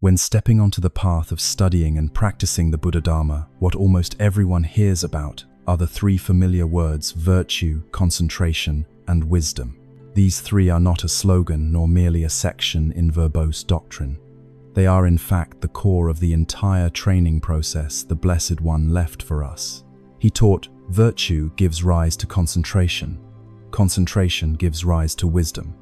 When stepping onto the path of studying and practicing the Buddha Dharma, what almost everyone hears about are the three familiar words virtue, concentration, and wisdom. These three are not a slogan nor merely a section in verbose doctrine. They are in fact the core of the entire training process the Blessed One left for us. He taught virtue gives rise to concentration. Concentration gives rise to wisdom.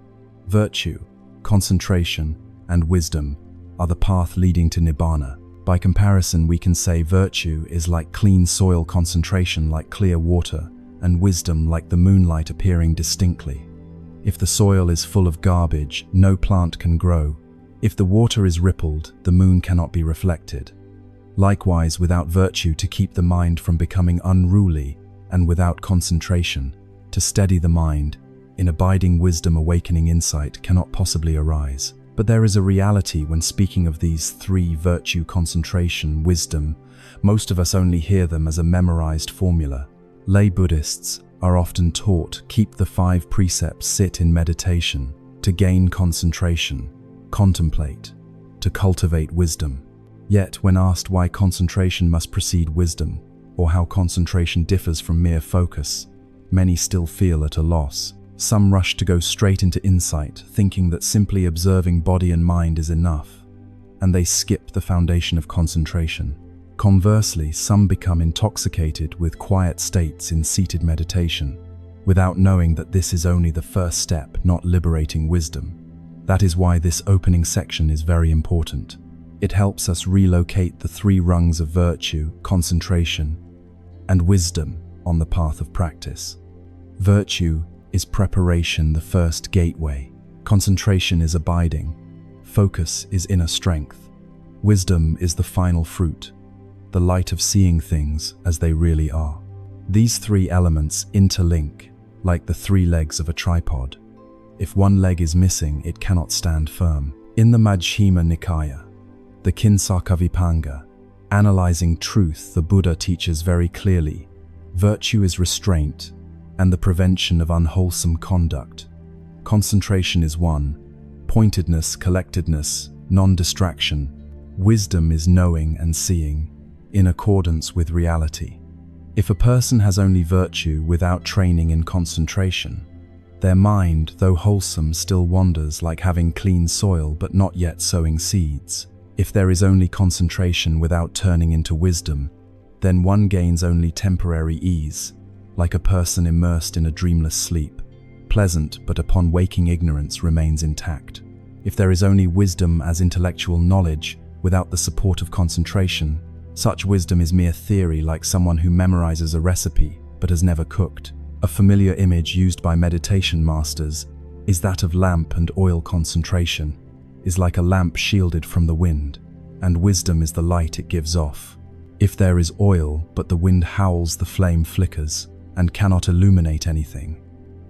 Virtue, concentration, and wisdom are the path leading to Nibbana. By comparison, we can say virtue is like clean soil, concentration like clear water, and wisdom like the moonlight appearing distinctly. If the soil is full of garbage, no plant can grow. If the water is rippled, the moon cannot be reflected. Likewise, without virtue to keep the mind from becoming unruly, and without concentration to steady the mind, in abiding wisdom awakening insight cannot possibly arise. But there is a reality when speaking of these three: virtue, concentration, wisdom. Most of us only hear them as a memorized formula. Lay Buddhists are often taught keep the 5 precepts, sit in meditation, to gain concentration, contemplate, to cultivate wisdom. Yet when asked why concentration must precede wisdom, or how concentration differs from mere focus, many still feel at a loss. Some rush to go straight into insight, thinking that simply observing body and mind is enough, and they skip the foundation of concentration. Conversely, some become intoxicated with quiet states in seated meditation, without knowing that this is only the first step, not liberating wisdom. That is why this opening section is very important. It helps us relocate the 3 rungs of virtue, concentration, and wisdom on the path of practice. Virtue is preparation, the first gateway. Concentration is abiding. Focus is inner strength. Wisdom is the final fruit, the light of seeing things as they really are. These 3 elements interlink like the 3 legs of a tripod. If one leg is missing, it cannot stand firm. In the Majjhima Nikaya, the Kinsaka analyzing truth, the Buddha teaches very clearly, virtue is restraint and the prevention of unwholesome conduct. Concentration is one, pointedness, collectedness, non-distraction. Wisdom is knowing and seeing in accordance with reality. If a person has only virtue without training in concentration, their mind, though wholesome, still wanders like having clean soil but not yet sowing seeds. If there is only concentration without turning into wisdom, then one gains only temporary ease, like a person immersed in a dreamless sleep, pleasant but upon waking ignorance remains intact. If there is only wisdom as intellectual knowledge without the support of concentration, such wisdom is mere theory, like someone who memorizes a recipe but has never cooked. A familiar image used by meditation masters is that of lamp and oil. Concentration is like a lamp shielded from the wind, and wisdom is the light it gives off. If there is oil but the wind howls, the flame flickers and cannot illuminate anything.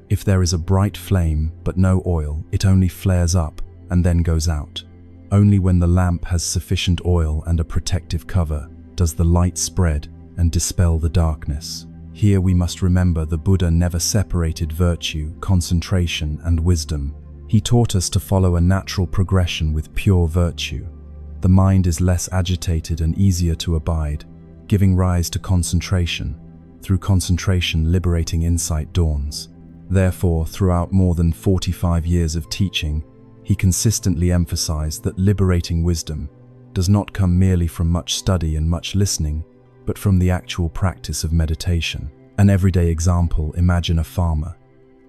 If there is a bright flame but no oil, it only flares up and then goes out. Only when the lamp has sufficient oil and a protective cover does the light spread and dispel the darkness. Here we must remember the Buddha never separated virtue, concentration, and wisdom. He taught us to follow a natural progression with pure virtue. The mind is less agitated and easier to abide, giving rise to concentration. Through concentration, liberating insight dawns. Therefore, throughout more than 45 years of teaching, he consistently emphasized that liberating wisdom does not come merely from much study and much listening, but from the actual practice of meditation. An everyday example: imagine a farmer.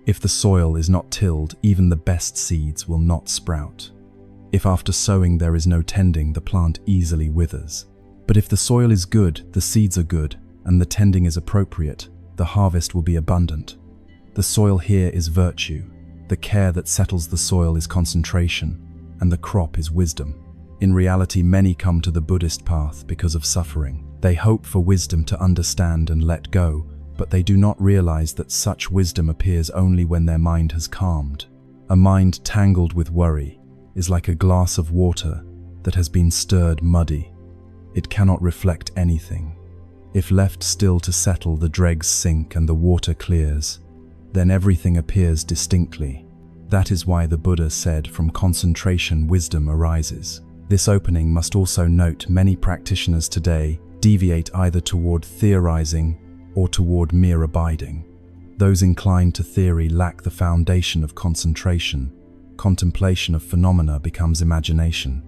If the soil is not tilled, even the best seeds will not sprout. If after sowing there is no tending, the plant easily withers. But if the soil is good, the seeds are good, and the tending is appropriate, the harvest will be abundant. The soil here is virtue. The care that settles the soil is concentration, and the crop is wisdom. In reality, many come to the Buddhist path because of suffering. They hope for wisdom to understand and let go, but they do not realize that such wisdom appears only when their mind has calmed. A mind tangled with worry is like a glass of water that has been stirred muddy. It cannot reflect anything. If left still to settle, the dregs sink and the water clears. Then everything appears distinctly. That is why the Buddha said, from concentration wisdom arises. This opening must also note many practitioners today deviate either toward theorizing or toward mere abiding. Those inclined to theory lack the foundation of concentration. Contemplation of phenomena becomes imagination.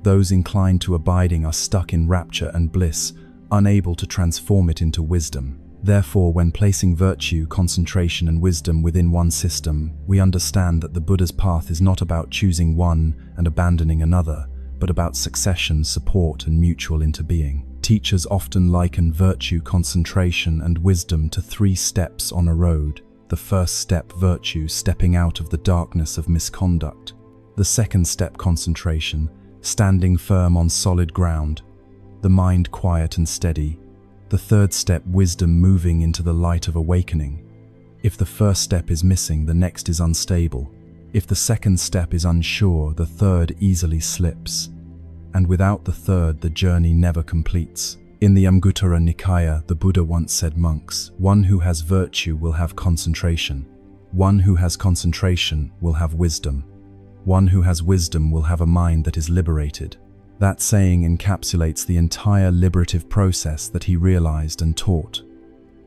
Those inclined to abiding are stuck in rapture and bliss, unable to transform it into wisdom. Therefore, when placing virtue, concentration, and wisdom within one system, we understand that the Buddha's path is not about choosing one and abandoning another, but about succession, support, and mutual interbeing. Teachers often liken virtue, concentration, and wisdom to 3 steps on a road. The first step, virtue, stepping out of the darkness of misconduct. The second step, concentration, standing firm on solid ground, the mind quiet and steady. The third step, wisdom, moving into the light of awakening. If the first step is missing, the next is unstable. If the second step is unsure, the third easily slips. And without the third, the journey never completes. In the Anguttara Nikaya, the Buddha once said, "Monks, one who has virtue will have concentration. One who has concentration will have wisdom. One who has wisdom will have a mind that is liberated." That saying encapsulates the entire liberative process that he realized and taught.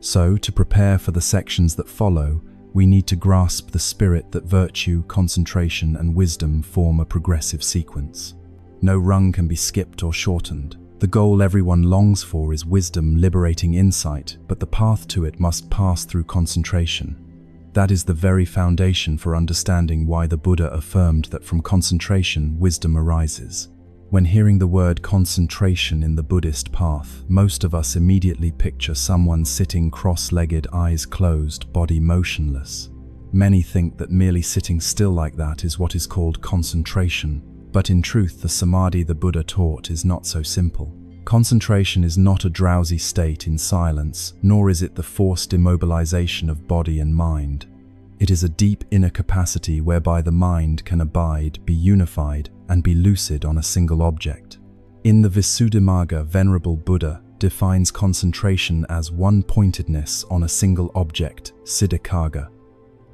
So, to prepare for the sections that follow, we need to grasp the spirit that virtue, concentration, and wisdom form a progressive sequence. No rung can be skipped or shortened. The goal everyone longs for is wisdom, liberating insight, but the path to it must pass through concentration. That is the very foundation for understanding why the Buddha affirmed that from concentration, wisdom arises. When hearing the word concentration in the Buddhist path, most of us immediately picture someone sitting cross-legged, eyes closed, body motionless. Many think that merely sitting still like that is what is called concentration. But in truth, the samadhi the Buddha taught is not so simple. Concentration is not a drowsy state in silence, nor is it the forced immobilization of body and mind. It is a deep inner capacity whereby the mind can abide, be unified, and be lucid on a single object. In the Visuddhimagga, Venerable Buddha defines concentration as one-pointedness on a single object, siddhikagga.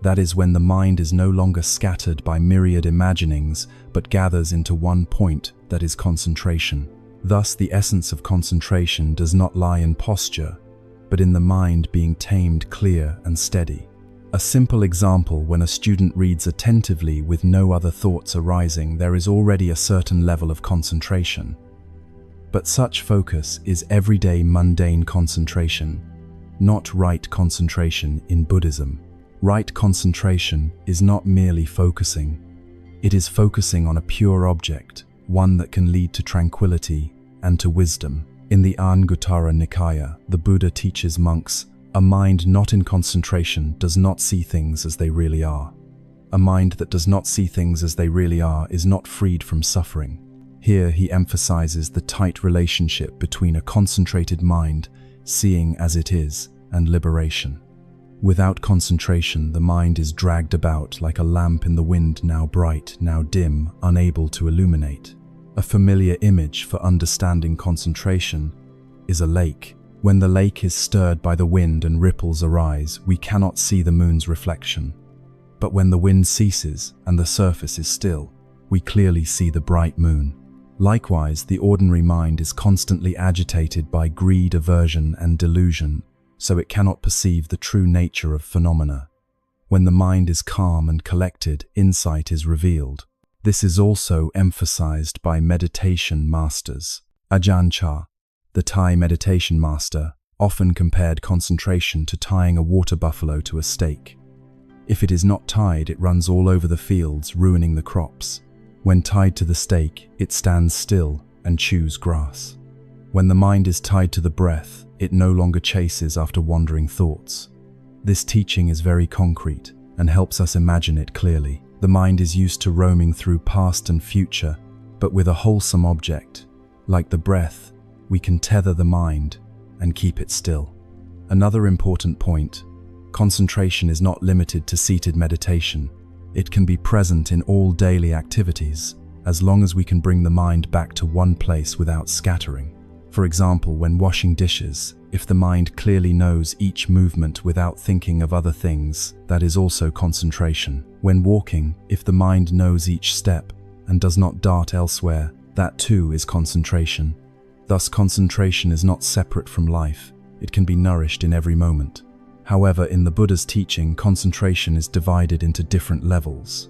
That is when the mind is no longer scattered by myriad imaginings, but gathers into one point, that is concentration. Thus, the essence of concentration does not lie in posture, but in the mind being tamed, clear, and steady. A simple example: when a student reads attentively with no other thoughts arising, there is already a certain level of concentration. But such focus is everyday mundane concentration, not right concentration in Buddhism. Right concentration is not merely focusing. It is focusing on a pure object, one that can lead to tranquility and to wisdom. In the Anguttara Nikaya, the Buddha teaches monks, a mind not in concentration does not see things as they really are. A mind that does not see things as they really are is not freed from suffering. Here he emphasizes the tight relationship between a concentrated mind, seeing as it is, and liberation. Without concentration, the mind is dragged about like a lamp in the wind, now bright, now dim, unable to illuminate. A familiar image for understanding concentration is a lake. When the lake is stirred by the wind and ripples arise, we cannot see the moon's reflection. But when the wind ceases and the surface is still, we clearly see the bright moon. Likewise, the ordinary mind is constantly agitated by greed, aversion, and delusion, so it cannot perceive the true nature of phenomena. When the mind is calm and collected, insight is revealed. This is also emphasized by meditation masters. Ajahn Chah, the Thai meditation master, often compared concentration to tying a water buffalo to a stake. If it is not tied, it runs all over the fields, ruining the crops. When tied to the stake, it stands still and chews grass. When the mind is tied to the breath, it no longer chases after wandering thoughts. This teaching is very concrete and helps us imagine it clearly. The mind is used to roaming through past and future, but with a wholesome object, like the breath, we can tether the mind and keep it still. Another important point: concentration is not limited to seated meditation. It can be present in all daily activities, as long as we can bring the mind back to one place without scattering. For example, when washing dishes, if the mind clearly knows each movement without thinking of other things, that is also concentration. When walking, if the mind knows each step and does not dart elsewhere, That too is concentration. Thus, concentration is not separate from life. It can be nourished in every moment. However, in the Buddha's teaching, concentration is divided into different levels.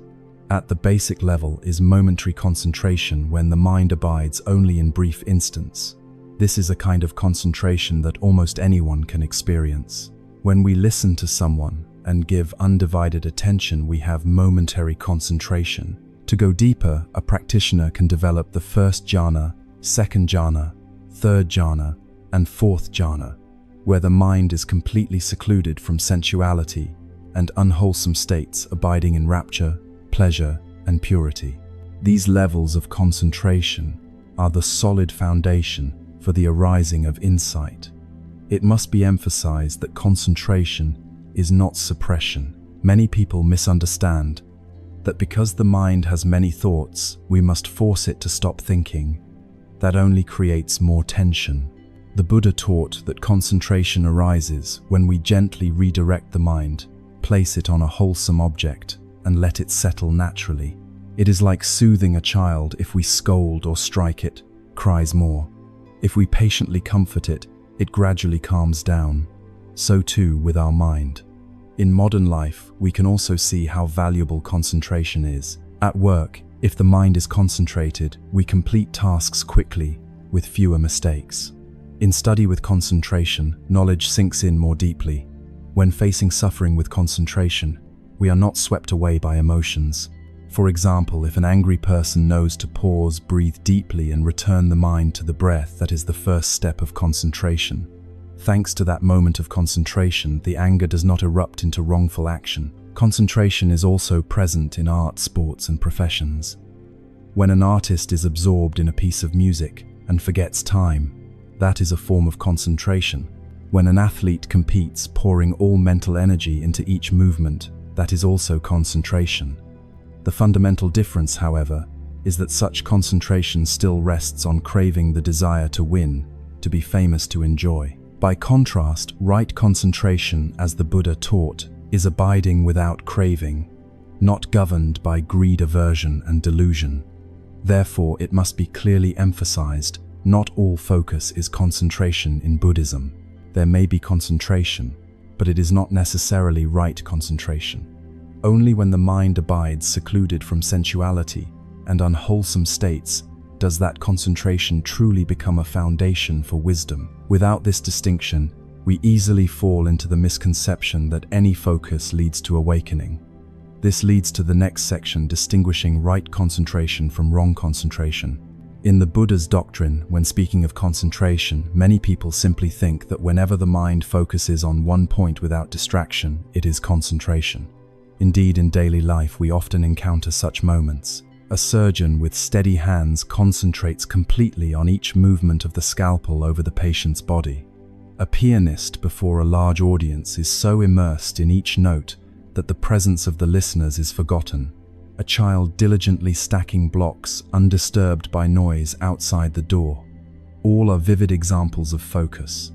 At the basic level is momentary concentration, when the mind abides only in brief instants. This is a kind of concentration that almost anyone can experience. When we listen to someone and give undivided attention, we have momentary concentration. To go deeper, a practitioner can develop the first jhana, second jhana, third jhana, and fourth jhana, where the mind is completely secluded from sensuality and unwholesome states, abiding in rapture, pleasure, and purity. These levels of concentration are the solid foundation for the arising of insight. It must be emphasized that concentration is not suppression. Many people misunderstand that because the mind has many thoughts, we must force it to stop thinking. That only creates more tension. The Buddha taught that concentration arises when we gently redirect the mind, place it on a wholesome object, and let it settle naturally. It is like soothing a child. If we scold or strike it, cries more. If we patiently comfort it, it gradually calms down. So too with our mind. In modern life, we can also see how valuable concentration is. At work, if the mind is concentrated, we complete tasks quickly, with fewer mistakes. In study with concentration, knowledge sinks in more deeply. When facing suffering with concentration, we are not swept away by emotions. For example, if an angry person knows to pause, breathe deeply, and return the mind to the breath, that is the first step of concentration. Thanks to that moment of concentration, the anger does not erupt into wrongful action. Concentration is also present in art, sports, and professions. When an artist is absorbed in a piece of music and forgets time, that is a form of concentration. When an athlete competes, pouring all mental energy into each movement, that is also concentration. The fundamental difference, however, is that such concentration still rests on craving the desire to win, to be famous, to enjoy. By contrast, right concentration, as the Buddha taught, is abiding without craving, not governed by greed, aversion, and delusion. Therefore, it must be clearly emphasized, not all focus is concentration in Buddhism. There may be concentration, but it is not necessarily right concentration. Only when the mind abides secluded from sensuality and unwholesome states does that concentration truly become a foundation for wisdom. Without this distinction, we easily fall into the misconception that any focus leads to awakening. This leads to the next section, distinguishing right concentration from wrong concentration. In the Buddha's doctrine, when speaking of concentration, many people simply think that whenever the mind focuses on one point without distraction, it is concentration. Indeed, in daily life, we often encounter such moments. A surgeon with steady hands concentrates completely on each movement of the scalpel over the patient's body. A pianist before a large audience is so immersed in each note that the presence of the listeners is forgotten. A child diligently stacking blocks, undisturbed by noise outside the door. All are vivid examples of focus.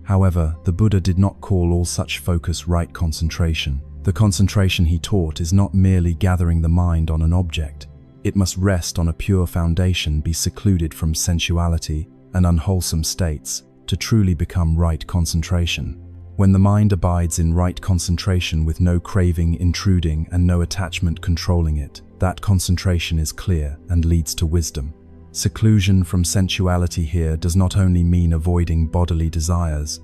However, the Buddha did not call all such focus right concentration. The concentration he taught is not merely gathering the mind on an object. It must rest on a pure foundation, be secluded from sensuality and unwholesome states to truly become right concentration. When the mind abides in right concentration with no craving intruding and no attachment controlling it, that concentration is clear and leads to wisdom. Seclusion from sensuality here does not only mean avoiding bodily desires,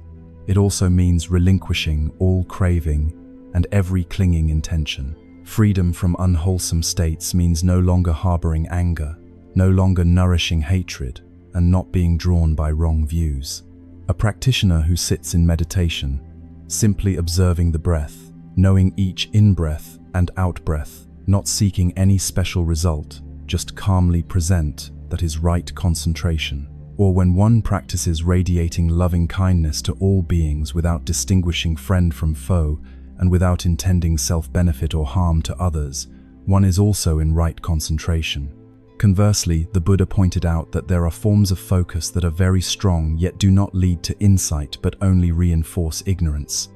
it also means relinquishing all craving and every clinging intention. Freedom from unwholesome states means no longer harboring anger, no longer nourishing hatred, and not being drawn by wrong views. A practitioner who sits in meditation, simply observing the breath, knowing each in-breath and out-breath, not seeking any special result, just calmly present, that is right concentration. Or when one practices radiating loving kindness to all beings without distinguishing friend from foe, and without intending self-benefit or harm to others, one is also in right concentration. Conversely, the Buddha pointed out that there are forms of focus that are very strong yet do not lead to insight but only reinforce ignorance.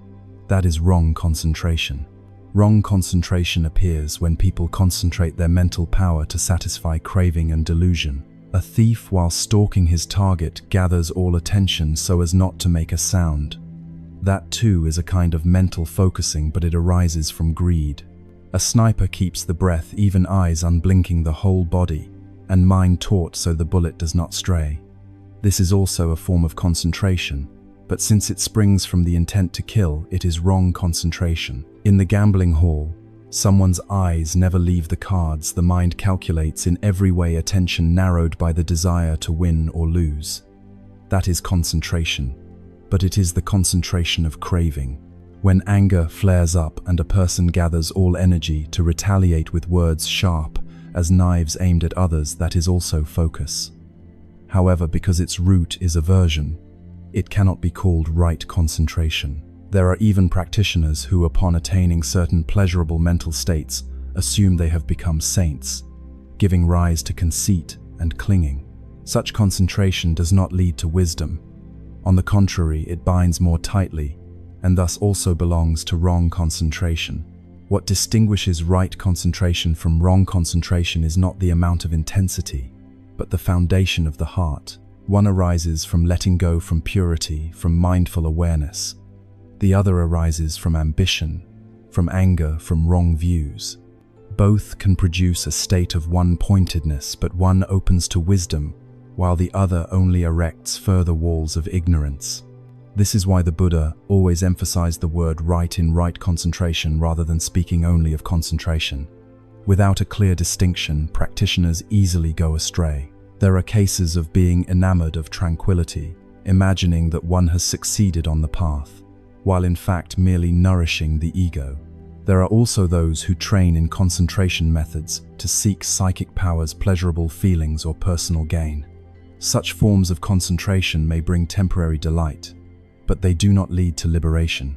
That is wrong concentration. Wrong concentration appears when people concentrate their mental power to satisfy craving and delusion. A thief, while stalking his target, gathers all attention so as not to make a sound. That too is a kind of mental focusing, but it arises from greed. A sniper keeps the breath, even eyes unblinking, the whole body, and mind taut so the bullet does not stray. This is also a form of concentration, but since it springs from the intent to kill, it is wrong concentration. In the gambling hall, someone's eyes never leave the cards. The mind calculates in every way, attention narrowed by the desire to win or lose. That is concentration, but it is the concentration of craving. When anger flares up and a person gathers all energy to retaliate with words sharp as knives aimed at others, that is also focus. However, because its root is aversion, it cannot be called right concentration. There are even practitioners who, upon attaining certain pleasurable mental states, assume they have become saints, giving rise to conceit and clinging. Such concentration does not lead to wisdom. On the contrary, it binds more tightly, and thus also belongs to wrong concentration. What distinguishes right concentration from wrong concentration is not the amount of intensity, but the foundation of the heart. One arises from letting go, from purity, from mindful awareness. The other arises from ambition, from anger, from wrong views. Both can produce a state of one-pointedness, but one opens to wisdom, while the other only erects further walls of ignorance. This is why the Buddha always emphasized the word right in right concentration rather than speaking only of concentration. Without a clear distinction, practitioners easily go astray. There are cases of being enamored of tranquility, imagining that one has succeeded on the path, while in fact merely nourishing the ego. There are also those who train in concentration methods to seek psychic powers, pleasurable feelings, or personal gain. Such forms of concentration may bring temporary delight, but they do not lead to liberation.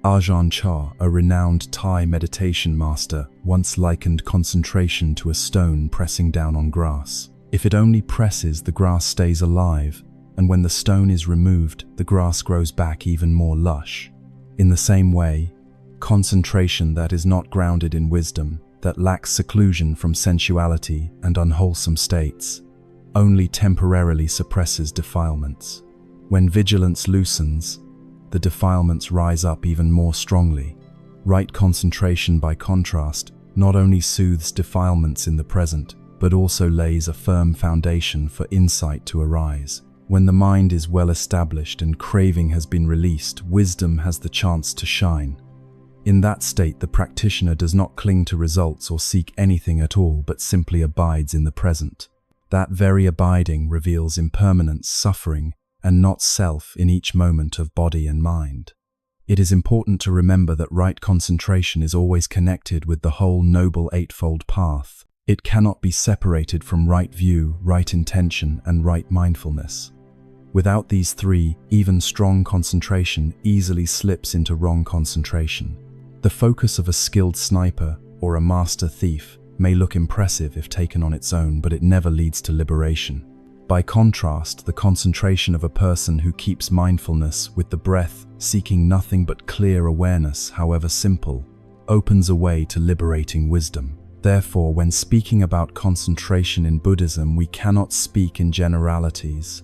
Ajahn Chah, a renowned Thai meditation master, once likened concentration to a stone pressing down on grass. If it only presses, the grass stays alive, and when the stone is removed, the grass grows back even more lush. In the same way, concentration that is not grounded in wisdom, that lacks seclusion from sensuality and unwholesome states, only temporarily suppresses defilements. When vigilance loosens, the defilements rise up even more strongly. Right concentration, by contrast, not only soothes defilements in the present, but also lays a firm foundation for insight to arise. When the mind is well established and craving has been released, wisdom has the chance to shine. In that state, the practitioner does not cling to results or seek anything at all, but simply abides in the present. That very abiding reveals impermanence, suffering, and not self in each moment of body and mind. It is important to remember that right concentration is always connected with the whole Noble Eightfold Path. It cannot be separated from right view, right intention, and right mindfulness. Without these three, even strong concentration easily slips into wrong concentration. The focus of a skilled sniper or a master thief may look impressive if taken on its own, but it never leads to liberation. By contrast, the concentration of a person who keeps mindfulness with the breath, seeking nothing but clear awareness, however simple, opens a way to liberating wisdom. Therefore, when speaking about concentration in Buddhism, we cannot speak in generalities.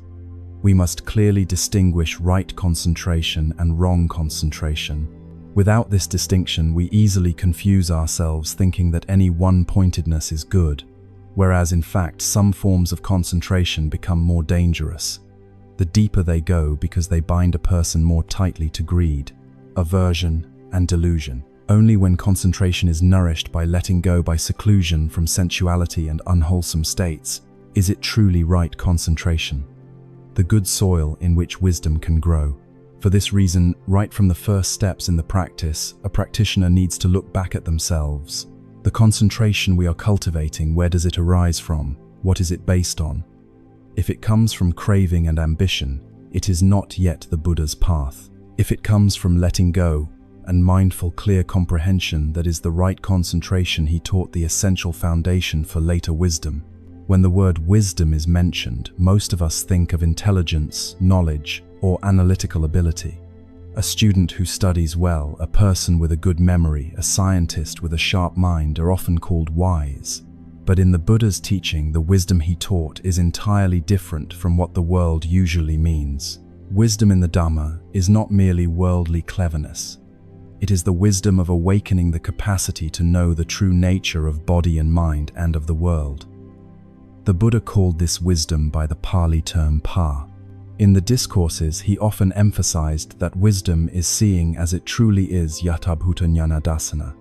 We must clearly distinguish right concentration and wrong concentration. Without this distinction, we easily confuse ourselves, thinking that any one-pointedness is good, whereas in fact some forms of concentration become more dangerous. The deeper they go, because they bind a person more tightly to greed, aversion, and delusion. Only when concentration is nourished by letting go, by seclusion from sensuality and unwholesome states, is it truly right concentration, the good soil in which wisdom can grow. For this reason, right from the first steps in the practice, a practitioner needs to look back at themselves. The concentration we are cultivating, where does it arise from? What is it based on? If it comes from craving and ambition, it is not yet the Buddha's path. If it comes from letting go and mindful, clear comprehension, that is the right concentration. He taught the essential foundation for later wisdom. When the word wisdom is mentioned, most of us think of intelligence, knowledge, or analytical ability. A student who studies well, a person with a good memory, a scientist with a sharp mind are often called wise. But in the Buddha's teaching, the wisdom he taught is entirely different from what the world usually means. Wisdom in the Dhamma is not merely worldly cleverness. It is the wisdom of awakening the capacity to know the true nature of body and mind and of the world. The Buddha called this wisdom by the Pali term pa. In the discourses, he often emphasized that wisdom is seeing as it truly is yatabhuta jnana dasana.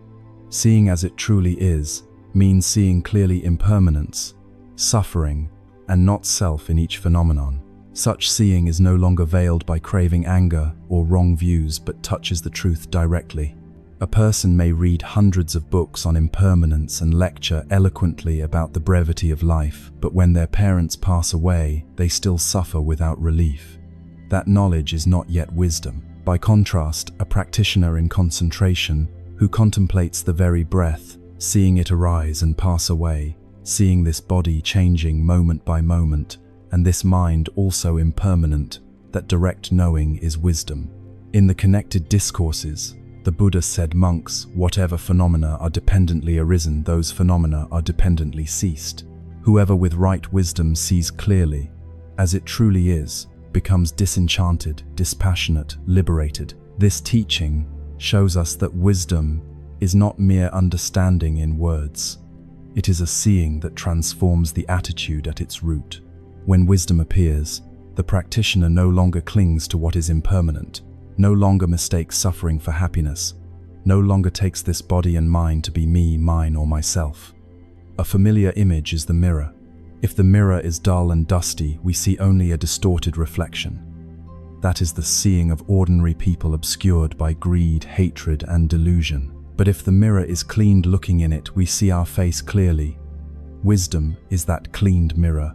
Seeing as it truly is means seeing clearly impermanence, suffering, and not self in each phenomenon. Such seeing is no longer veiled by craving anger or wrong views, but touches the truth directly. A person may read hundreds of books on impermanence and lecture eloquently about the brevity of life, but when their parents pass away, they still suffer without relief. That knowledge is not yet wisdom. By contrast, a practitioner in concentration who contemplates the very breath, seeing it arise and pass away, seeing this body changing moment by moment, and this mind also impermanent, that direct knowing is wisdom. In the connected discourses, the Buddha said, monks, whatever phenomena are dependently arisen, those phenomena are dependently ceased. Whoever with right wisdom sees clearly, as it truly is, becomes disenchanted, dispassionate, liberated. This teaching shows us that wisdom is not mere understanding in words. It is a seeing that transforms the attitude at its root. When wisdom appears, the practitioner no longer clings to what is impermanent, no longer mistakes suffering for happiness, no longer takes this body and mind to be me, mine, or myself. A familiar image is the mirror. If the mirror is dull and dusty, we see only a distorted reflection. That is the seeing of ordinary people obscured by greed, hatred, and delusion. But if the mirror is cleaned, looking in it, we see our face clearly. Wisdom is that cleaned mirror.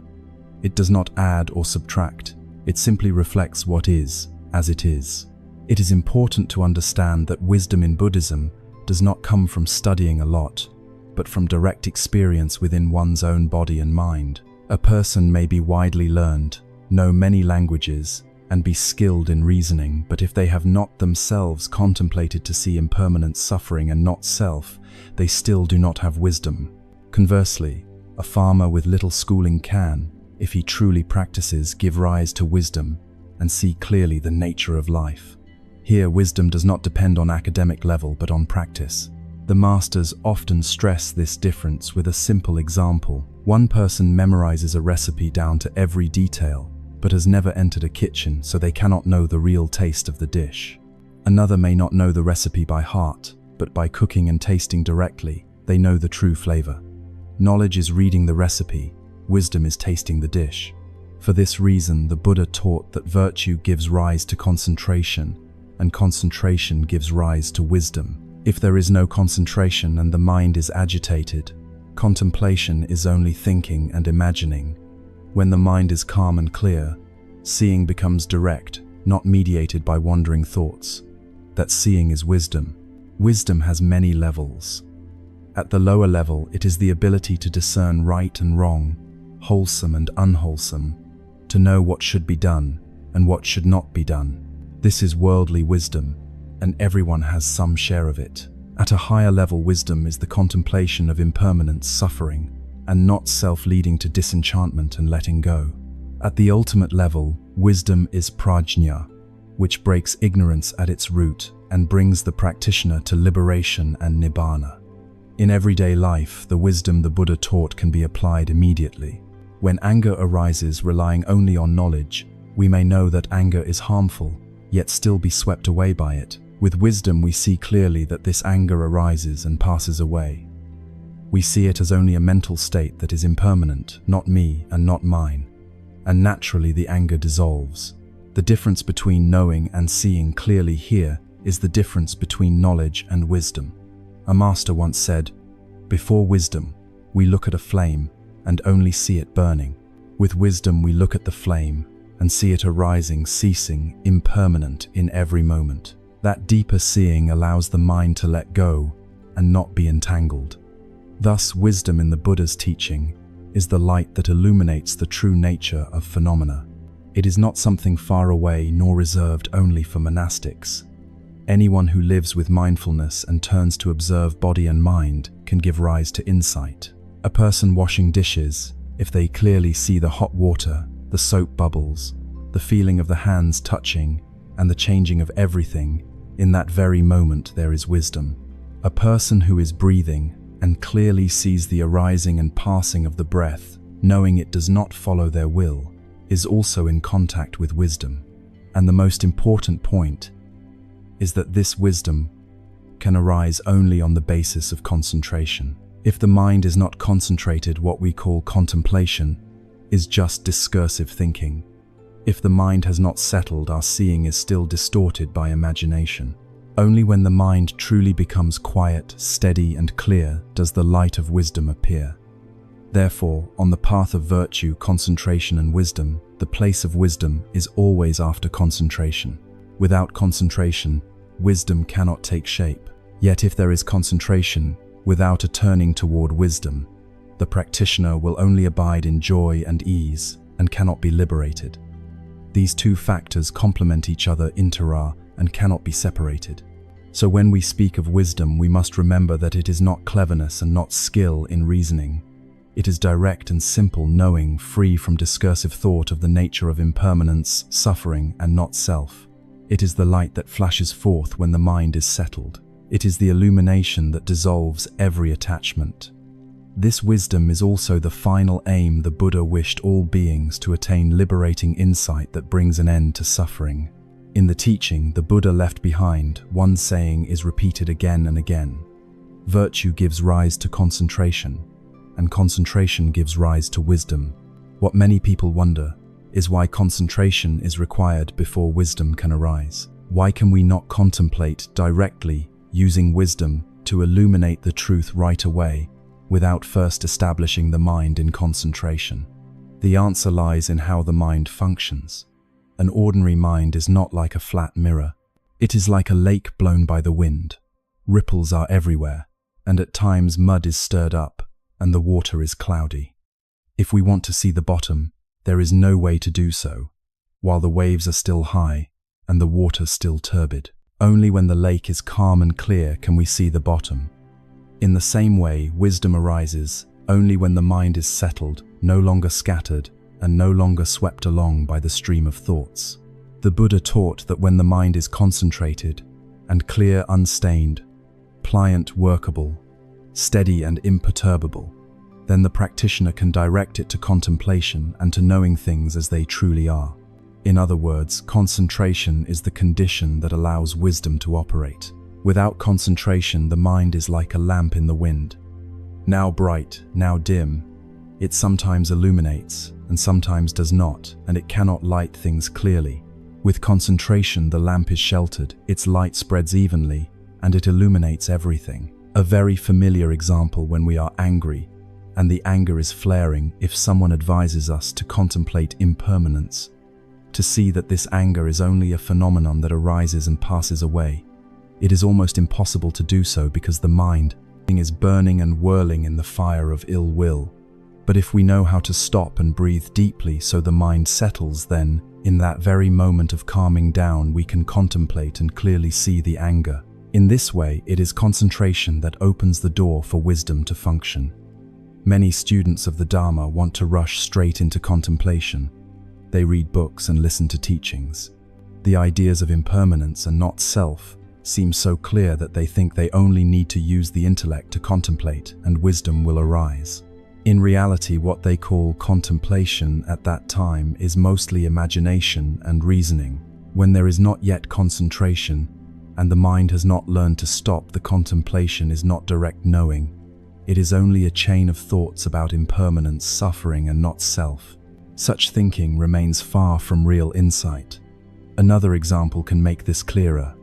It does not add or subtract. It simply reflects what is, as it is. It is important to understand that wisdom in Buddhism does not come from studying a lot, but from direct experience within one's own body and mind. A person may be widely learned, know many languages, and be skilled in reasoning, but if they have not themselves contemplated to see impermanent suffering and not self, they still do not have wisdom. Conversely, a farmer with little schooling can, if he truly practices, give rise to wisdom and see clearly the nature of life. Here, wisdom does not depend on academic level, but on practice. The masters often stress this difference with a simple example. One person memorizes a recipe down to every detail, but has never entered a kitchen, so they cannot know the real taste of the dish. Another may not know the recipe by heart, but by cooking and tasting directly, they know the true flavor. Knowledge is reading the recipe, wisdom is tasting the dish. For this reason, the Buddha taught that virtue gives rise to concentration, and concentration gives rise to wisdom. If there is no concentration and the mind is agitated, contemplation is only thinking and imagining. When the mind is calm and clear, seeing becomes direct, not mediated by wandering thoughts. That seeing is wisdom. Wisdom has many levels. At the lower level, it is the ability to discern right and wrong, wholesome and unwholesome, to know what should be done and what should not be done. This is worldly wisdom, and everyone has some share of it. At a higher level, wisdom is the contemplation of impermanence, suffering, and not self, leading to disenchantment and letting go. At the ultimate level, wisdom is prajna, which breaks ignorance at its root and brings the practitioner to liberation and nibbana. In everyday life, the wisdom the Buddha taught can be applied immediately. When anger arises relying only on knowledge, we may know that anger is harmful, yet still be swept away by it. With wisdom, we see clearly that this anger arises and passes away. We see it as only a mental state that is impermanent, not me and not mine, and naturally the anger dissolves. The difference between knowing and seeing clearly here is the difference between knowledge and wisdom. A master once said, "Before wisdom, we look at a flame and only see it burning. With wisdom, we look at the flame and see it arising, ceasing, impermanent in every moment." That deeper seeing allows the mind to let go and not be entangled. Thus, wisdom in the Buddha's teaching is the light that illuminates the true nature of phenomena. It is not something far away nor reserved only for monastics. Anyone who lives with mindfulness and turns to observe body and mind can give rise to insight. A person washing dishes, if they clearly see the hot water, the soap bubbles, the feeling of the hands touching, and the changing of everything, in that very moment there is wisdom. A person who is breathing and clearly sees the arising and passing of the breath, knowing it does not follow their will, is also in contact with wisdom. And the most important point is that this wisdom can arise only on the basis of concentration. If the mind is not concentrated, what we call contemplation is just discursive thinking. If the mind has not settled, our seeing is still distorted by imagination. Only when the mind truly becomes quiet, steady, and clear does the light of wisdom appear. Therefore, on the path of virtue, concentration, and wisdom, the place of wisdom is always after concentration. Without concentration, wisdom cannot take shape. Yet if there is concentration, without a turning toward wisdom, the practitioner will only abide in joy and ease and cannot be liberated. These two factors complement each other inter and cannot be separated. So when we speak of wisdom, we must remember that it is not cleverness and not skill in reasoning. It is direct and simple knowing, free from discursive thought of the nature of impermanence, suffering, and not self. It is the light that flashes forth when the mind is settled. It is the illumination that dissolves every attachment. This wisdom is also the final aim the Buddha wished all beings to attain, liberating insight that brings an end to suffering. In the teaching the Buddha left behind, one saying is repeated again and again. Virtue gives rise to concentration, and concentration gives rise to wisdom. What many people wonder is why concentration is required before wisdom can arise. Why can we not contemplate directly, using wisdom to illuminate the truth right away, without first establishing the mind in concentration? The answer lies in how the mind functions. An ordinary mind is not like a flat mirror. It is like a lake blown by the wind. Ripples are everywhere, and at times mud is stirred up, and the water is cloudy. If we want to see the bottom, there is no way to do so, while the waves are still high, and the water still turbid. Only when the lake is calm and clear can we see the bottom. In the same way, wisdom arises only when the mind is settled, no longer scattered, and no longer swept along by the stream of thoughts. The Buddha taught that when the mind is concentrated and clear, unstained, pliant, workable, steady and imperturbable, then the practitioner can direct it to contemplation and to knowing things as they truly are. In other words, concentration is the condition that allows wisdom to operate. Without concentration, the mind is like a lamp in the wind. Now bright, now dim. It sometimes illuminates and sometimes does not, and it cannot light things clearly. With concentration, the lamp is sheltered, its light spreads evenly, and it illuminates everything. A very familiar example when we are angry, and the anger is flaring. If someone advises us to contemplate impermanence, to see that this anger is only a phenomenon that arises and passes away, it is almost impossible to do so because the mind is burning and whirling in the fire of ill will. But if we know how to stop and breathe deeply so the mind settles, then, in that very moment of calming down, we can contemplate and clearly see the anger. In this way, it is concentration that opens the door for wisdom to function. Many students of the Dharma want to rush straight into contemplation. They read books and listen to teachings. The ideas of impermanence and not self seem so clear that they think they only need to use the intellect to contemplate and wisdom will arise. In reality, what they call contemplation at that time is mostly imagination and reasoning. When there is not yet concentration and the mind has not learned to stop, the contemplation is not direct knowing. It is only a chain of thoughts about impermanence, suffering, and not self. Such thinking remains far from real insight. Another example can make this clearer.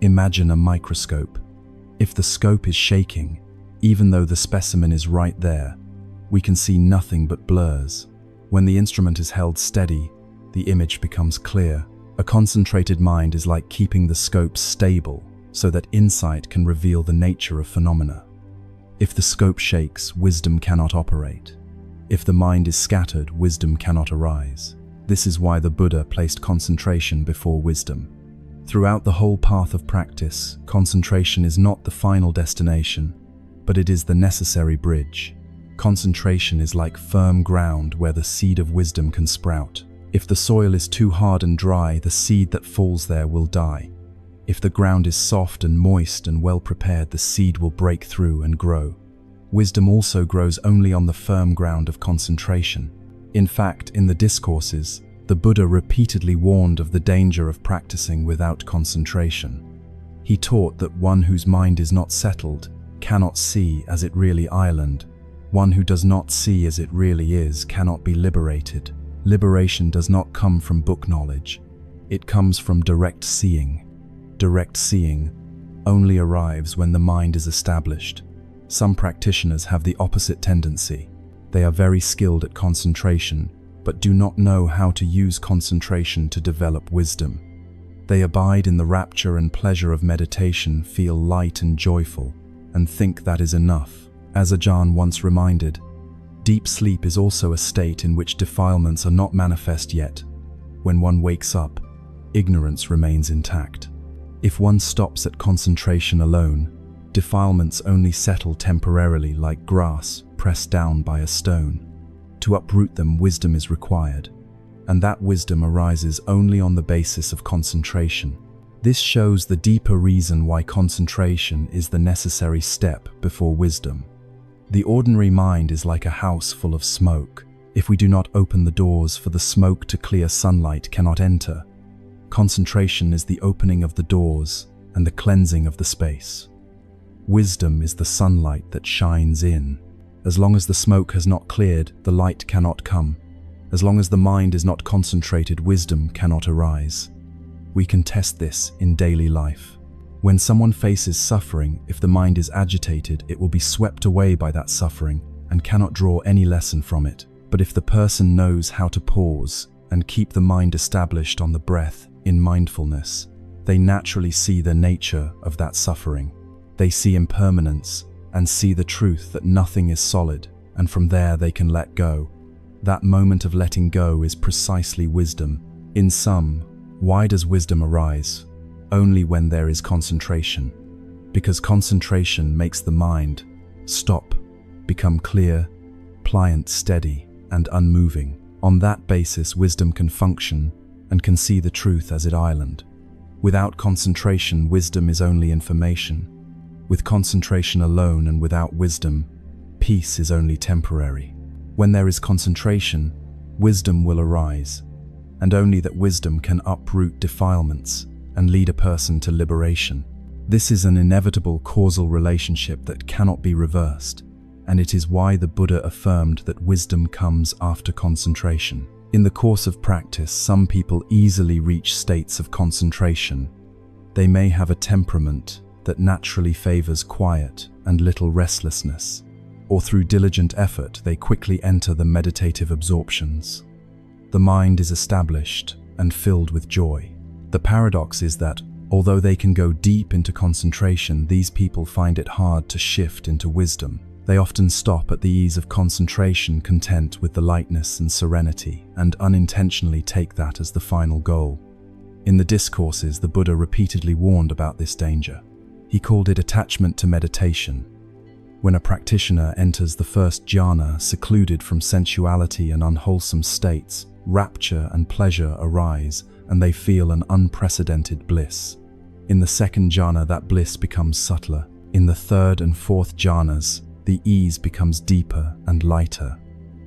Imagine a microscope. If the scope is shaking, even though the specimen is right there, we can see nothing but blurs. When the instrument is held steady, the image becomes clear. A concentrated mind is like keeping the scope stable so that insight can reveal the nature of phenomena. If the scope shakes, wisdom cannot operate. If the mind is scattered, wisdom cannot arise. This is why the Buddha placed concentration before wisdom. Throughout the whole path of practice, concentration is not the final destination, but it is the necessary bridge. Concentration is like firm ground where the seed of wisdom can sprout. If the soil is too hard and dry, the seed that falls there will die. If the ground is soft and moist and well prepared, the seed will break through and grow. Wisdom also grows only on the firm ground of concentration. In fact, in the discourses, the Buddha repeatedly warned of the danger of practicing without concentration. He taught that one whose mind is not settled cannot see as it really island. One who does not see as it really is cannot be liberated. Liberation does not come from book knowledge. It comes from direct seeing. Direct seeing only arrives when the mind is established. Some practitioners have the opposite tendency. They are very skilled at concentration, but do not know how to use concentration to develop wisdom. They abide in the rapture and pleasure of meditation, feel light and joyful, and think that is enough. As Ajahn once reminded, deep sleep is also a state in which defilements are not manifest yet. When one wakes up, ignorance remains intact. If one stops at concentration alone, defilements only settle temporarily like grass pressed down by a stone. To uproot them, wisdom is required, and that wisdom arises only on the basis of concentration. This shows the deeper reason why concentration is the necessary step before wisdom. The ordinary mind is like a house full of smoke. If we do not open the doors for the smoke to clear, sunlight cannot enter. Concentration is the opening of the doors and the cleansing of the space. Wisdom is the sunlight that shines in. As long as the smoke has not cleared, the light cannot come. As long as the mind is not concentrated, wisdom cannot arise. We can test this in daily life. When someone faces suffering, if the mind is agitated, it will be swept away by that suffering and cannot draw any lesson from it. But if the person knows how to pause and keep the mind established on the breath in mindfulness, they naturally see the nature of that suffering. They see impermanence and see the truth that nothing is solid, and from there they can let go. That moment of letting go is precisely wisdom. In sum, why does wisdom arise? Only when there is concentration. Because concentration makes the mind stop, become clear, pliant, steady, and unmoving. On that basis, wisdom can function and can see the truth as it island. Without concentration, wisdom is only information. With concentration alone and without wisdom, peace is only temporary. When there is concentration, wisdom will arise, and only that wisdom can uproot defilements and lead a person to liberation. This is an inevitable causal relationship that cannot be reversed, and it is why the Buddha affirmed that wisdom comes after concentration. In the course of practice, some people easily reach states of concentration. They may have a temperament that naturally favors quiet and little restlessness, or through diligent effort they quickly enter the meditative absorptions. The mind is established and filled with joy. The paradox is that, although they can go deep into concentration, these people find it hard to shift into wisdom. They often stop at the ease of concentration, content with the lightness and serenity, and unintentionally take that as the final goal. In the discourses, the Buddha repeatedly warned about this danger. He called it attachment to meditation. When a practitioner enters the first jhana, secluded from sensuality and unwholesome states, rapture and pleasure arise, and they feel an unprecedented bliss. In the second jhana, that bliss becomes subtler. In the third and fourth jhanas, the ease becomes deeper and lighter.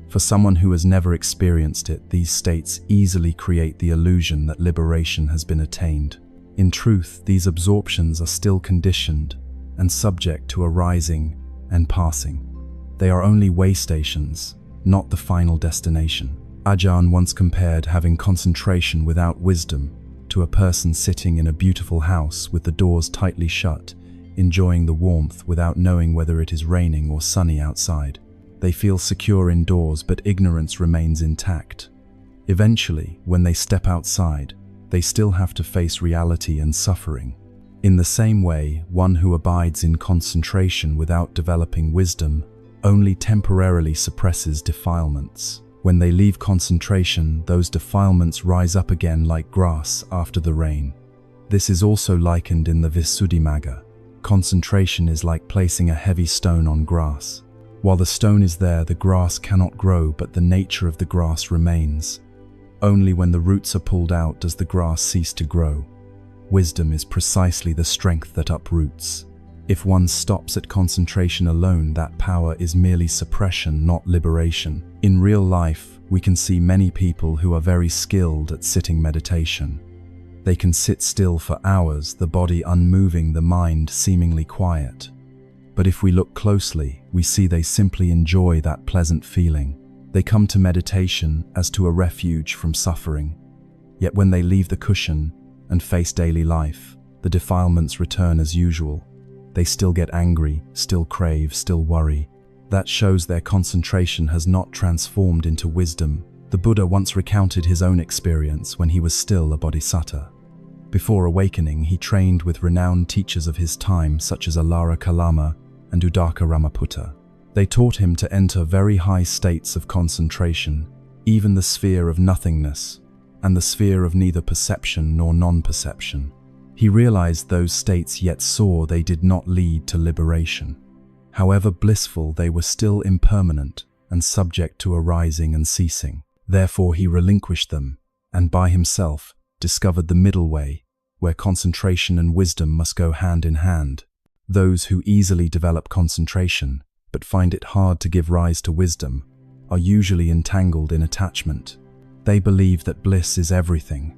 For someone who has never experienced it, these states easily create the illusion that liberation has been attained. In truth, these absorptions are still conditioned and subject to arising and passing. They are only way stations, not the final destination. Ajahn once compared having concentration without wisdom to a person sitting in a beautiful house with the doors tightly shut, enjoying the warmth without knowing whether it is raining or sunny outside. They feel secure indoors, but ignorance remains intact. Eventually, when they step outside, they still have to face reality and suffering. In the same way, one who abides in concentration without developing wisdom only temporarily suppresses defilements. When they leave concentration, those defilements rise up again like grass after the rain. This is also likened in the Visuddhimagga. Concentration is like placing a heavy stone on grass. While the stone is there, the grass cannot grow, but the nature of the grass remains. Only when the roots are pulled out does the grass cease to grow. Wisdom is precisely the strength that uproots. If one stops at concentration alone, that power is merely suppression, not liberation. In real life, we can see many people who are very skilled at sitting meditation. They can sit still for hours, the body unmoving, the mind seemingly quiet. But if we look closely, we see they simply enjoy that pleasant feeling. They come to meditation as to a refuge from suffering. Yet when they leave the cushion and face daily life, the defilements return as usual. They still get angry, still crave, still worry. That shows their concentration has not transformed into wisdom. The Buddha once recounted his own experience when he was still a bodhisattva. Before awakening, he trained with renowned teachers of his time such as Alara Kalama and Udaka Ramaputta. They taught him to enter very high states of concentration, even the sphere of nothingness, and the sphere of neither perception nor non-perception. He realized those states, yet saw they did not lead to liberation. However blissful, they were still impermanent and subject to arising and ceasing. Therefore he relinquished them, and by himself discovered the middle way, where concentration and wisdom must go hand in hand. Those who easily develop concentration, but find it hard to give rise to wisdom, are usually entangled in attachment. They believe that bliss is everything.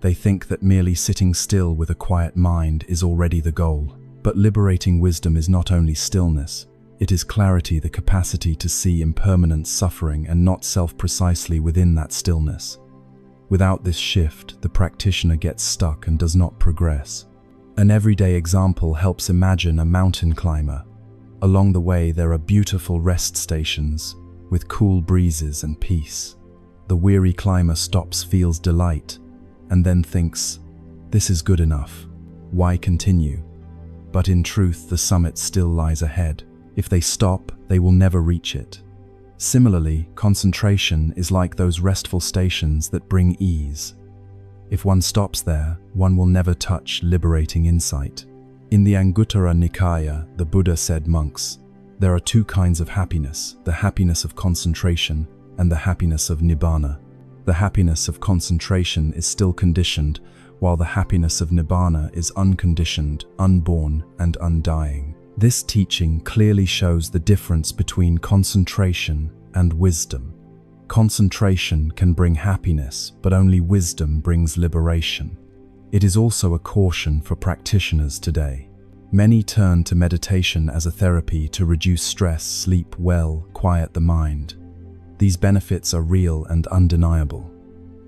They think that merely sitting still with a quiet mind is already the goal. But liberating wisdom is not only stillness, it is clarity, the capacity to see impermanent suffering and not self precisely within that stillness. Without this shift, the practitioner gets stuck and does not progress. An everyday example helps imagine a mountain climber. Along the way, there are beautiful rest stations with cool breezes and peace. The weary climber stops, feels delight, and then thinks, "This is good enough. Why continue?" But in truth, the summit still lies ahead. If they stop, they will never reach it. Similarly, concentration is like those restful stations that bring ease. If one stops there, one will never touch liberating insight. In the Anguttara Nikaya, the Buddha said, "Monks, there are two kinds of happiness, the happiness of concentration and the happiness of nibbana. The happiness of concentration is still conditioned, while the happiness of nibbana is unconditioned, unborn, and undying." This teaching clearly shows the difference between concentration and wisdom. Concentration can bring happiness, but only wisdom brings liberation. It is also a caution for practitioners today. Many turn to meditation as a therapy to reduce stress, sleep well, quiet the mind. These benefits are real and undeniable.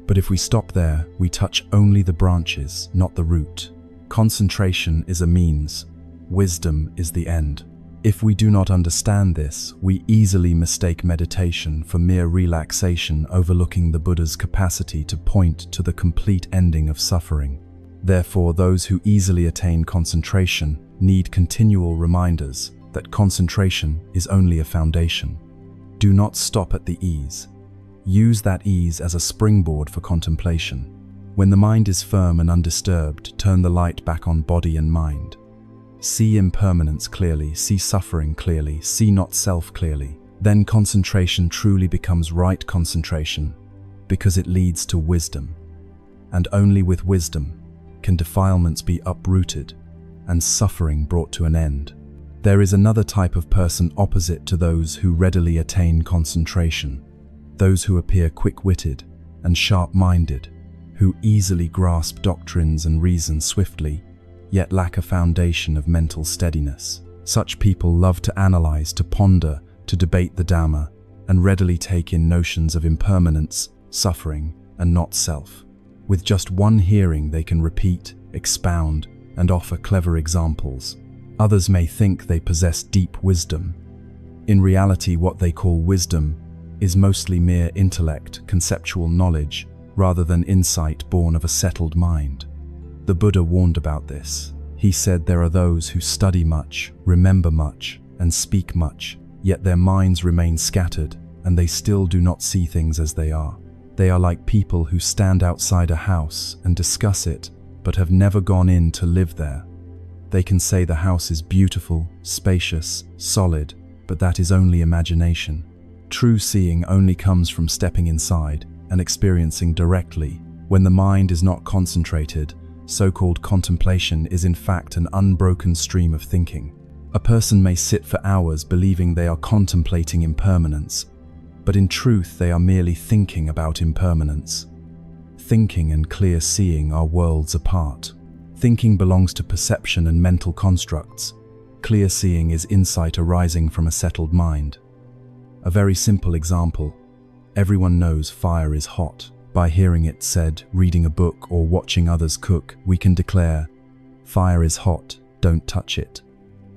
But if we stop there, we touch only the branches, not the root. Concentration is a means. Wisdom is the end. If we do not understand this, we easily mistake meditation for mere relaxation, overlooking the Buddha's capacity to point to the complete ending of suffering. Therefore, those who easily attain concentration need continual reminders that concentration is only a foundation. Do not stop at the ease. Use that ease as a springboard for contemplation. When the mind is firm and undisturbed, turn the light back on body and mind. See impermanence clearly, see suffering clearly, see not self clearly. Then concentration truly becomes right concentration, because it leads to wisdom. And only with wisdom can defilements be uprooted and suffering brought to an end. There is another type of person opposite to those who readily attain concentration. Those who appear quick-witted and sharp-minded, who easily grasp doctrines and reason swiftly, yet lack a foundation of mental steadiness. Such people love to analyze, to ponder, to debate the Dhamma, and readily take in notions of impermanence, suffering, and not self. With just one hearing, they can repeat, expound, and offer clever examples. Others may think they possess deep wisdom. In reality, what they call wisdom is mostly mere intellect, conceptual knowledge, rather than insight born of a settled mind. The Buddha warned about this. He said there are those who study much, remember much, and speak much, yet their minds remain scattered, and they still do not see things as they are. They are like people who stand outside a house and discuss it, but have never gone in to live there. They can say the house is beautiful, spacious, solid, but that is only imagination. True seeing only comes from stepping inside and experiencing directly. When the mind is not concentrated, so-called contemplation is in fact an unbroken stream of thinking. A person may sit for hours believing they are contemplating impermanence, but in truth they are merely thinking about impermanence. Thinking and clear seeing are worlds apart. Thinking belongs to perception and mental constructs. Clear seeing is insight arising from a settled mind. A very simple example. Everyone knows fire is hot. By hearing it said, reading a book, or watching others cook, we can declare, "Fire is hot, don't touch it."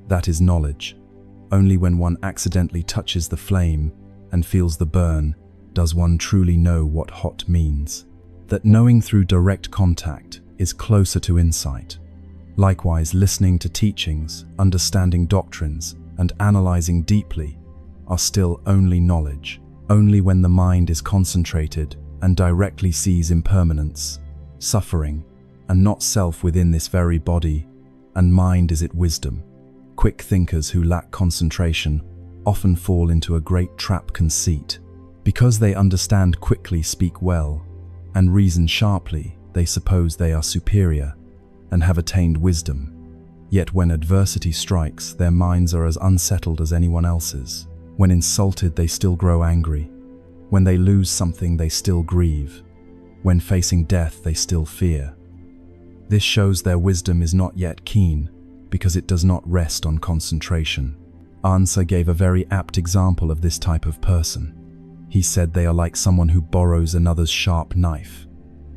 That is knowledge. Only when one accidentally touches the flame and feels the burn does one truly know what hot means. That knowing through direct contact is closer to insight. Likewise, listening to teachings, understanding doctrines, and analyzing deeply are still only knowledge. Only when the mind is concentrated and directly sees impermanence, suffering, and not self within this very body and mind is it wisdom. Quick thinkers who lack concentration often fall into a great trap conceit. Because they understand quickly, speak well, and reason sharply, they suppose they are superior and have attained wisdom. Yet when adversity strikes, their minds are as unsettled as anyone else's. When insulted, they still grow angry. When they lose something, they still grieve. When facing death, they still fear. This shows their wisdom is not yet keen, because it does not rest on concentration. Ansa gave a very apt example of this type of person. He said they are like someone who borrows another's sharp knife.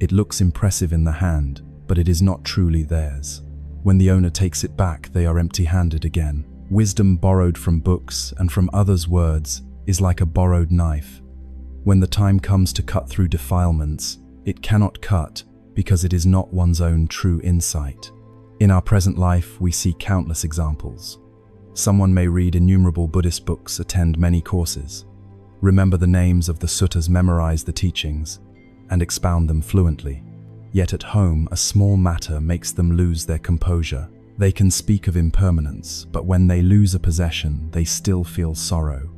It looks impressive in the hand, but it is not truly theirs. When the owner takes it back, they are empty-handed again. Wisdom borrowed from books and from others' words is like a borrowed knife. When the time comes to cut through defilements, it cannot cut because it is not one's own true insight. In our present life, we see countless examples. Someone may read innumerable Buddhist books, attend many courses, remember the names of the suttas, memorize the teachings, and expound them fluently. Yet at home, a small matter makes them lose their composure. They can speak of impermanence, but when they lose a possession, they still feel sorrow.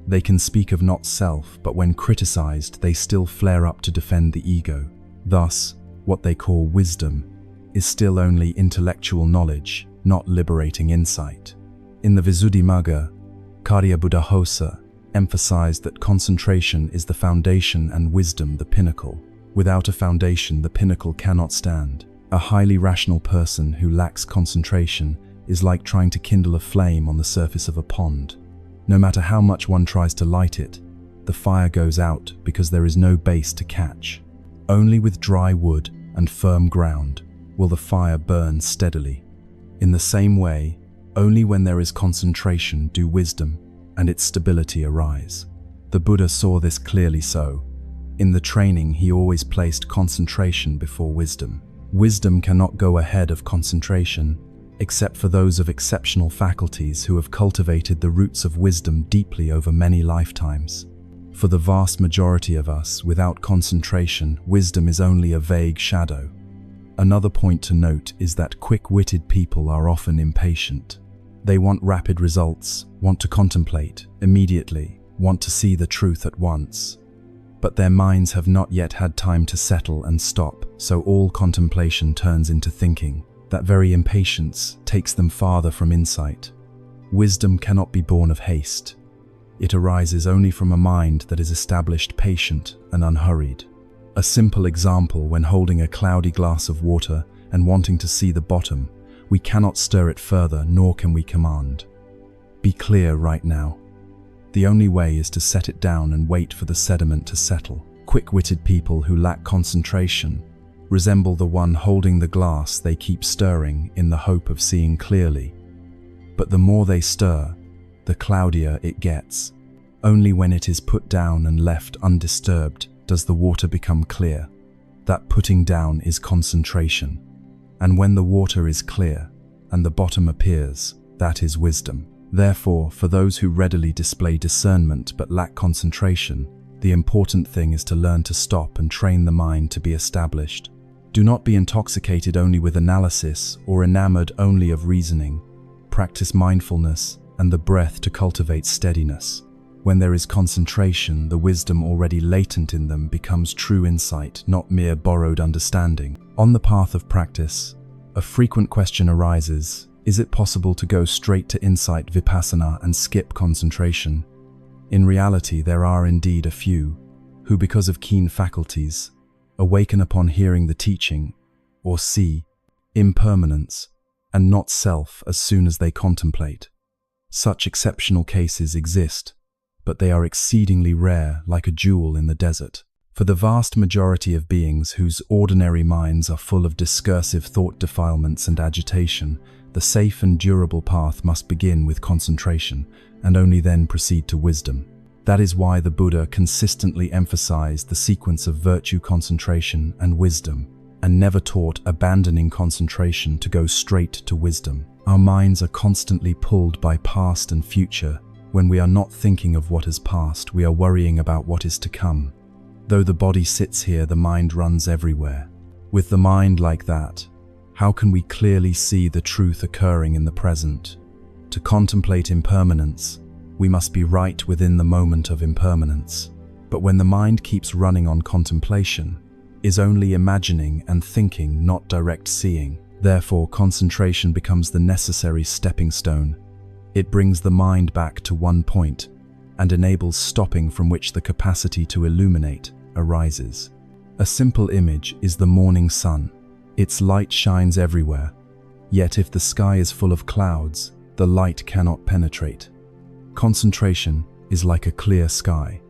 They can speak of not self, but when criticized, they still flare up to defend the ego. Thus, what they call wisdom is still only intellectual knowledge, not liberating insight. In the Visuddhimagga, Buddhahosa emphasized that concentration is the foundation and wisdom the pinnacle. Without a foundation, the pinnacle cannot stand. A highly rational person who lacks concentration is like trying to kindle a flame on the surface of a pond. No matter how much one tries to light it, the fire goes out because there is no base to catch. Only with dry wood and firm ground will the fire burn steadily. In the same way, only when there is concentration do wisdom and its stability arise. The Buddha saw this clearly so. In the training, he always placed concentration before wisdom. Wisdom cannot go ahead of concentration, except for those of exceptional faculties who have cultivated the roots of wisdom deeply over many lifetimes. For the vast majority of us, without concentration, wisdom is only a vague shadow. Another point to note is that quick-witted people are often impatient. They want rapid results, want to contemplate immediately, want to see the truth at once. But their minds have not yet had time to settle and stop, so all contemplation turns into thinking. That very impatience takes them farther from insight. Wisdom cannot be born of haste. It arises only from a mind that is established, patient, and unhurried. A simple example: when holding a cloudy glass of water and wanting to see the bottom, we cannot stir it further, nor can we command. Be clear right now. The only way is to set it down and wait for the sediment to settle. Quick-witted people who lack concentration resemble the one holding the glass they keep stirring in the hope of seeing clearly. But the more they stir, the cloudier it gets. Only when it is put down and left undisturbed does the water become clear. That putting down is concentration. And when the water is clear and the bottom appears, that is wisdom. Therefore, for those who readily display discernment but lack concentration, the important thing is to learn to stop and train the mind to be established. Do not be intoxicated only with analysis or enamored only of reasoning. Practice mindfulness and the breath to cultivate steadiness. When there is concentration, the wisdom already latent in them becomes true insight, not mere borrowed understanding. On the path of practice, a frequent question arises: is it possible to go straight to insight vipassana and skip concentration? In reality, there are indeed a few who, because of keen faculties, awaken upon hearing the teaching, or see impermanence and not self as soon as they contemplate. Such exceptional cases exist, but they are exceedingly rare, like a jewel in the desert. For the vast majority of beings whose ordinary minds are full of discursive thought defilements and agitation, the safe and durable path must begin with concentration, and only then proceed to wisdom. That is why the Buddha consistently emphasized the sequence of virtue, concentration, and wisdom, and never taught abandoning concentration to go straight to wisdom. Our minds are constantly pulled by past and future. When we are not thinking of what has passed, we are worrying about what is to come. Though the body sits here, the mind runs everywhere. With the mind like that, how can we clearly see the truth occurring in the present? To contemplate impermanence, we must be right within the moment of impermanence. But when the mind keeps running on contemplation, is only imagining and thinking, not direct seeing. Therefore, concentration becomes the necessary stepping stone. It brings the mind back to one point and enables stopping, from which the capacity to illuminate arises. A simple image is the morning sun. Its light shines everywhere, yet if the sky is full of clouds, the light cannot penetrate. Concentration is like a clear sky.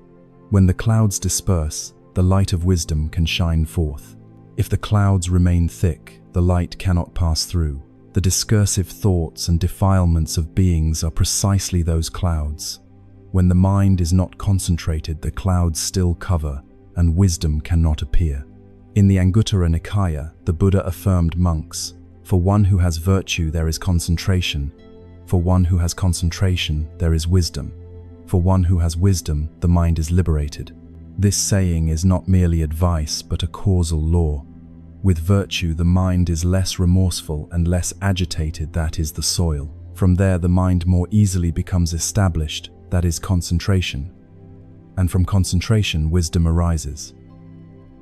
When the clouds disperse, the light of wisdom can shine forth. If the clouds remain thick, the light cannot pass through. The discursive thoughts and defilements of beings are precisely those clouds. When the mind is not concentrated, the clouds still cover, and wisdom cannot appear. In the Anguttara Nikaya, the Buddha affirmed monks, "For one who has virtue there is concentration. For one who has concentration there is wisdom. For one who has wisdom, the mind is liberated." This saying is not merely advice, but a causal law. With virtue, the mind is less remorseful and less agitated, that is the soil. From there, the mind more easily becomes established, that is concentration. And from concentration, wisdom arises.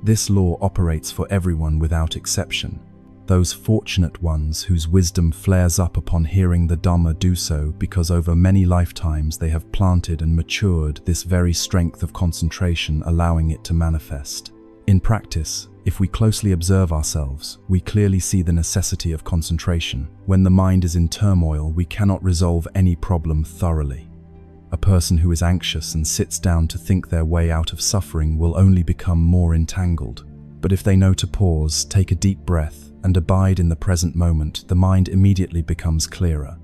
This law operates for everyone without exception. Those fortunate ones whose wisdom flares up upon hearing the Dhamma do so because over many lifetimes they have planted and matured this very strength of concentration, allowing it to manifest. In practice, if we closely observe ourselves, we clearly see the necessity of concentration. When the mind is in turmoil, we cannot resolve any problem thoroughly. A person who is anxious and sits down to think their way out of suffering will only become more entangled. But if they know to pause, take a deep breath, and abide in the present moment, the mind immediately becomes clearer.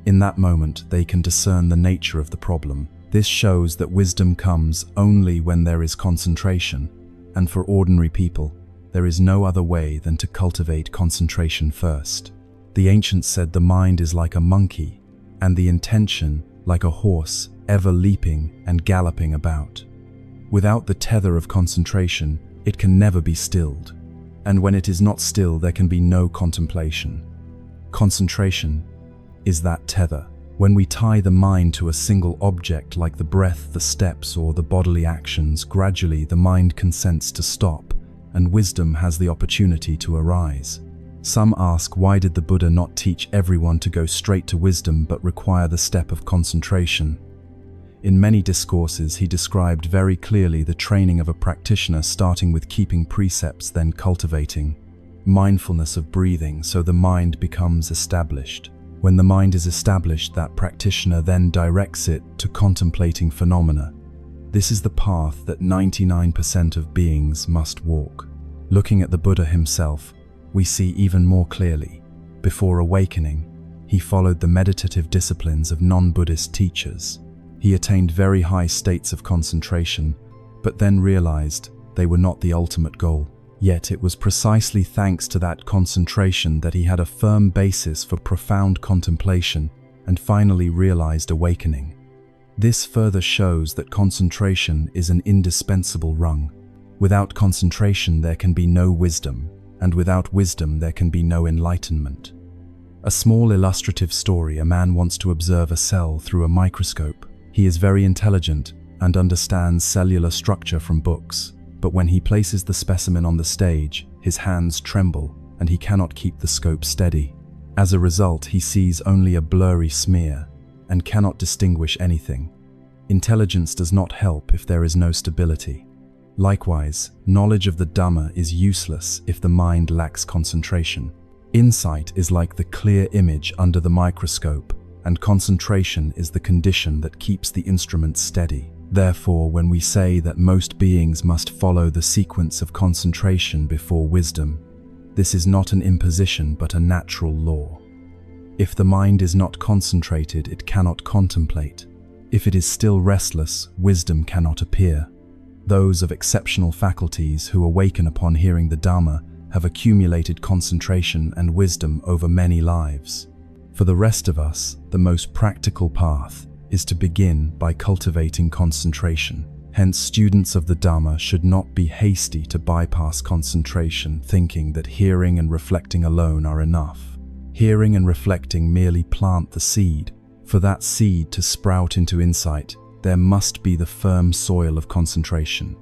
In that moment, they can discern the nature of the problem. This shows that wisdom comes only when there is concentration, and for ordinary people, there is no other way than to cultivate concentration first. The ancients said the mind is like a monkey, and the intention like a horse, ever leaping and galloping about. Without the tether of concentration, it can never be stilled. And when it is not still, there can be no contemplation. Concentration is that tether. When we tie the mind to a single object like the breath, the steps, or the bodily actions, gradually the mind consents to stop, and wisdom has the opportunity to arise. Some ask, why did the Buddha not teach everyone to go straight to wisdom but require the step of concentration? In many discourses, he described very clearly the training of a practitioner, starting with keeping precepts, then cultivating mindfulness of breathing so the mind becomes established. When the mind is established, that practitioner then directs it to contemplating phenomena. This is the path that 99% of beings must walk. Looking at the Buddha himself, we see even more clearly. Before awakening, he followed the meditative disciplines of non-Buddhist teachers. He attained very high states of concentration, but then realized they were not the ultimate goal. Yet it was precisely thanks to that concentration that he had a firm basis for profound contemplation and finally realized awakening. This further shows that concentration is an indispensable rung. Without concentration there can be no wisdom, and without wisdom there can be no enlightenment. A small illustrative story: a man wants to observe a cell through a microscope. He is very intelligent and understands cellular structure from books, but when he places the specimen on the stage, his hands tremble and he cannot keep the scope steady. As a result, he sees only a blurry smear and cannot distinguish anything. Intelligence does not help if there is no stability. Likewise, knowledge of the Dhamma is useless if the mind lacks concentration. Insight is like the clear image under the microscope, and concentration is the condition that keeps the instrument steady. Therefore, when we say that most beings must follow the sequence of concentration before wisdom, this is not an imposition but a natural law. If the mind is not concentrated, it cannot contemplate. If it is still restless, wisdom cannot appear. Those of exceptional faculties who awaken upon hearing the Dhamma have accumulated concentration and wisdom over many lives. For the rest of us, the most practical path is to begin by cultivating concentration. Hence, students of the Dhamma should not be hasty to bypass concentration, thinking that hearing and reflecting alone are enough. Hearing and reflecting merely plant the seed. For that seed to sprout into insight, there must be the firm soil of concentration.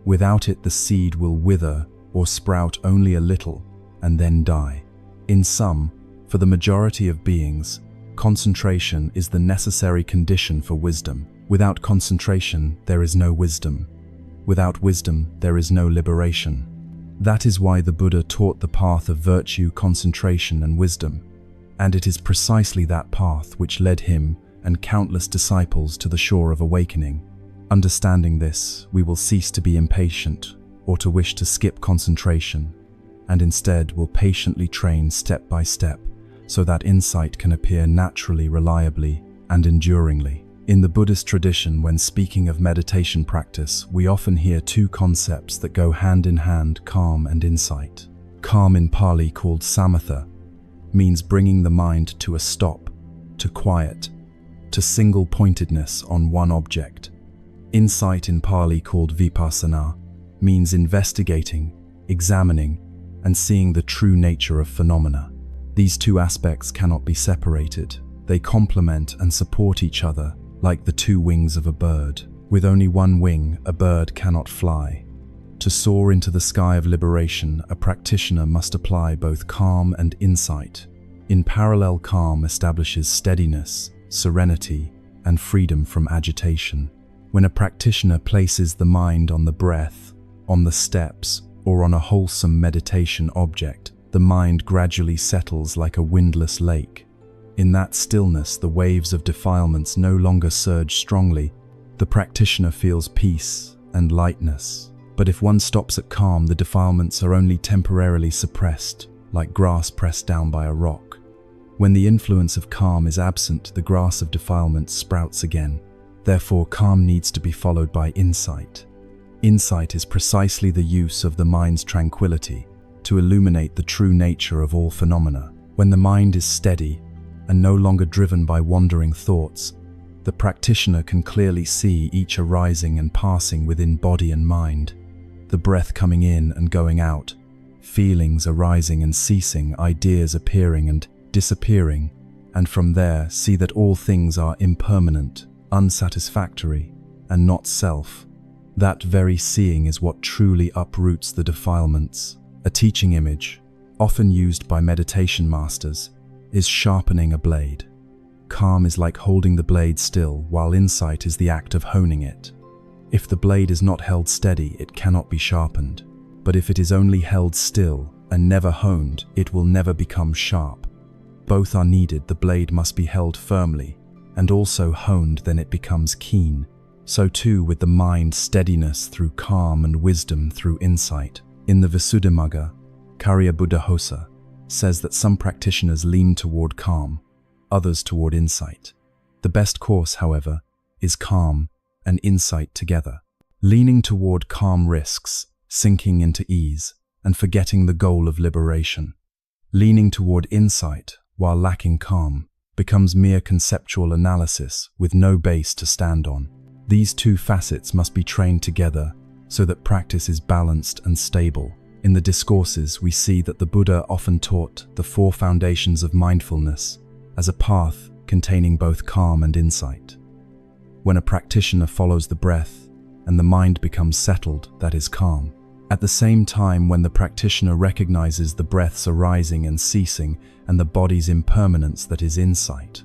Without it, the seed will wither or sprout only a little and then die. In sum, for the majority of beings, concentration is the necessary condition for wisdom. Without concentration, there is no wisdom. Without wisdom, there is no liberation. That is why the Buddha taught the path of virtue, concentration, and wisdom. And it is precisely that path which led him and countless disciples to the shore of awakening. Understanding this, we will cease to be impatient or to wish to skip concentration, and instead will patiently train step by step so that insight can appear naturally, reliably, and enduringly. In the Buddhist tradition, when speaking of meditation practice, we often hear two concepts that go hand in hand: calm and insight. Calm, in Pali called samatha, means bringing the mind to a stop, to quiet, to single-pointedness on one object. Insight, in Pali called vipassana, means investigating, examining, and seeing the true nature of phenomena. These two aspects cannot be separated. They complement and support each other like the two wings of a bird. With only one wing, a bird cannot fly. To soar into the sky of liberation, a practitioner must apply both calm and insight. In parallel, calm establishes steadiness, serenity, and freedom from agitation. When a practitioner places the mind on the breath, on the steps, or on a wholesome meditation object, the mind gradually settles like a windless lake. In that stillness, the waves of defilements no longer surge strongly. The practitioner feels peace and lightness. But if one stops at calm, the defilements are only temporarily suppressed, like grass pressed down by a rock. When the influence of calm is absent, the grass of defilement sprouts again. Therefore, calm needs to be followed by insight. Insight is precisely the use of the mind's tranquility to illuminate the true nature of all phenomena. When the mind is steady and no longer driven by wandering thoughts, the practitioner can clearly see each arising and passing within body and mind, the breath coming in and going out, feelings arising and ceasing, ideas appearing and disappearing, and from there see that all things are impermanent, unsatisfactory, and not self. That very seeing is what truly uproots the defilements. A teaching image, often used by meditation masters, is sharpening a blade. Calm is like holding the blade still, while insight is the act of honing it. If the blade is not held steady, it cannot be sharpened. But if it is only held still and never honed, it will never become sharp. Both are needed. The blade must be held firmly and also honed, then it becomes keen. So too with the mind, steadiness through calm and wisdom through insight. In the Visuddhimagga, Karya Buddhaghosa says that some practitioners lean toward calm, others toward insight. The best course, however, is calm and insight together. Leaning toward calm risks sinking into ease and forgetting the goal of liberation. Leaning toward insight while lacking calm becomes mere conceptual analysis with no base to stand on. These two facets must be trained together so that practice is balanced and stable. In the discourses, we see that the Buddha often taught the four foundations of mindfulness as a path containing both calm and insight. When a practitioner follows the breath and the mind becomes settled, that is calm. At the same time, when the practitioner recognizes the breath's arising and ceasing and the body's impermanence, that is insight.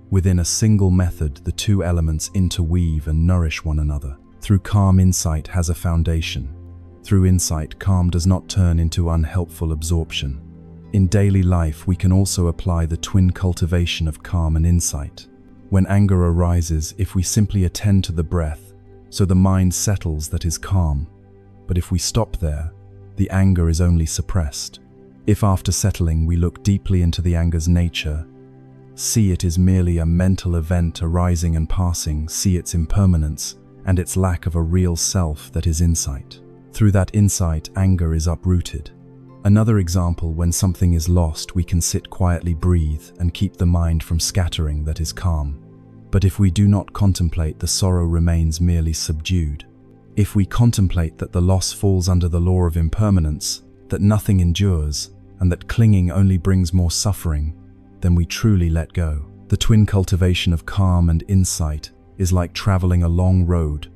Within a single method, the two elements interweave and nourish one another. Through calm, insight has a foundation. Through insight, calm does not turn into unhelpful absorption. In daily life, we can also apply the twin cultivation of calm and insight. When anger arises, if we simply attend to the breath, so the mind settles, that is calm. But if we stop there, the anger is only suppressed. If after settling we look deeply into the anger's nature, see it is merely a mental event arising and passing, see its impermanence and its lack of a real self, that is insight. Through that insight, anger is uprooted. Another example, when something is lost, we can sit quietly, breathe, and keep the mind from scattering, that is calm. But if we do not contemplate, the sorrow remains merely subdued. If we contemplate that the loss falls under the law of impermanence, that nothing endures, and that clinging only brings more suffering, then we truly let go. The twin cultivation of calm and insight is like traveling a long road.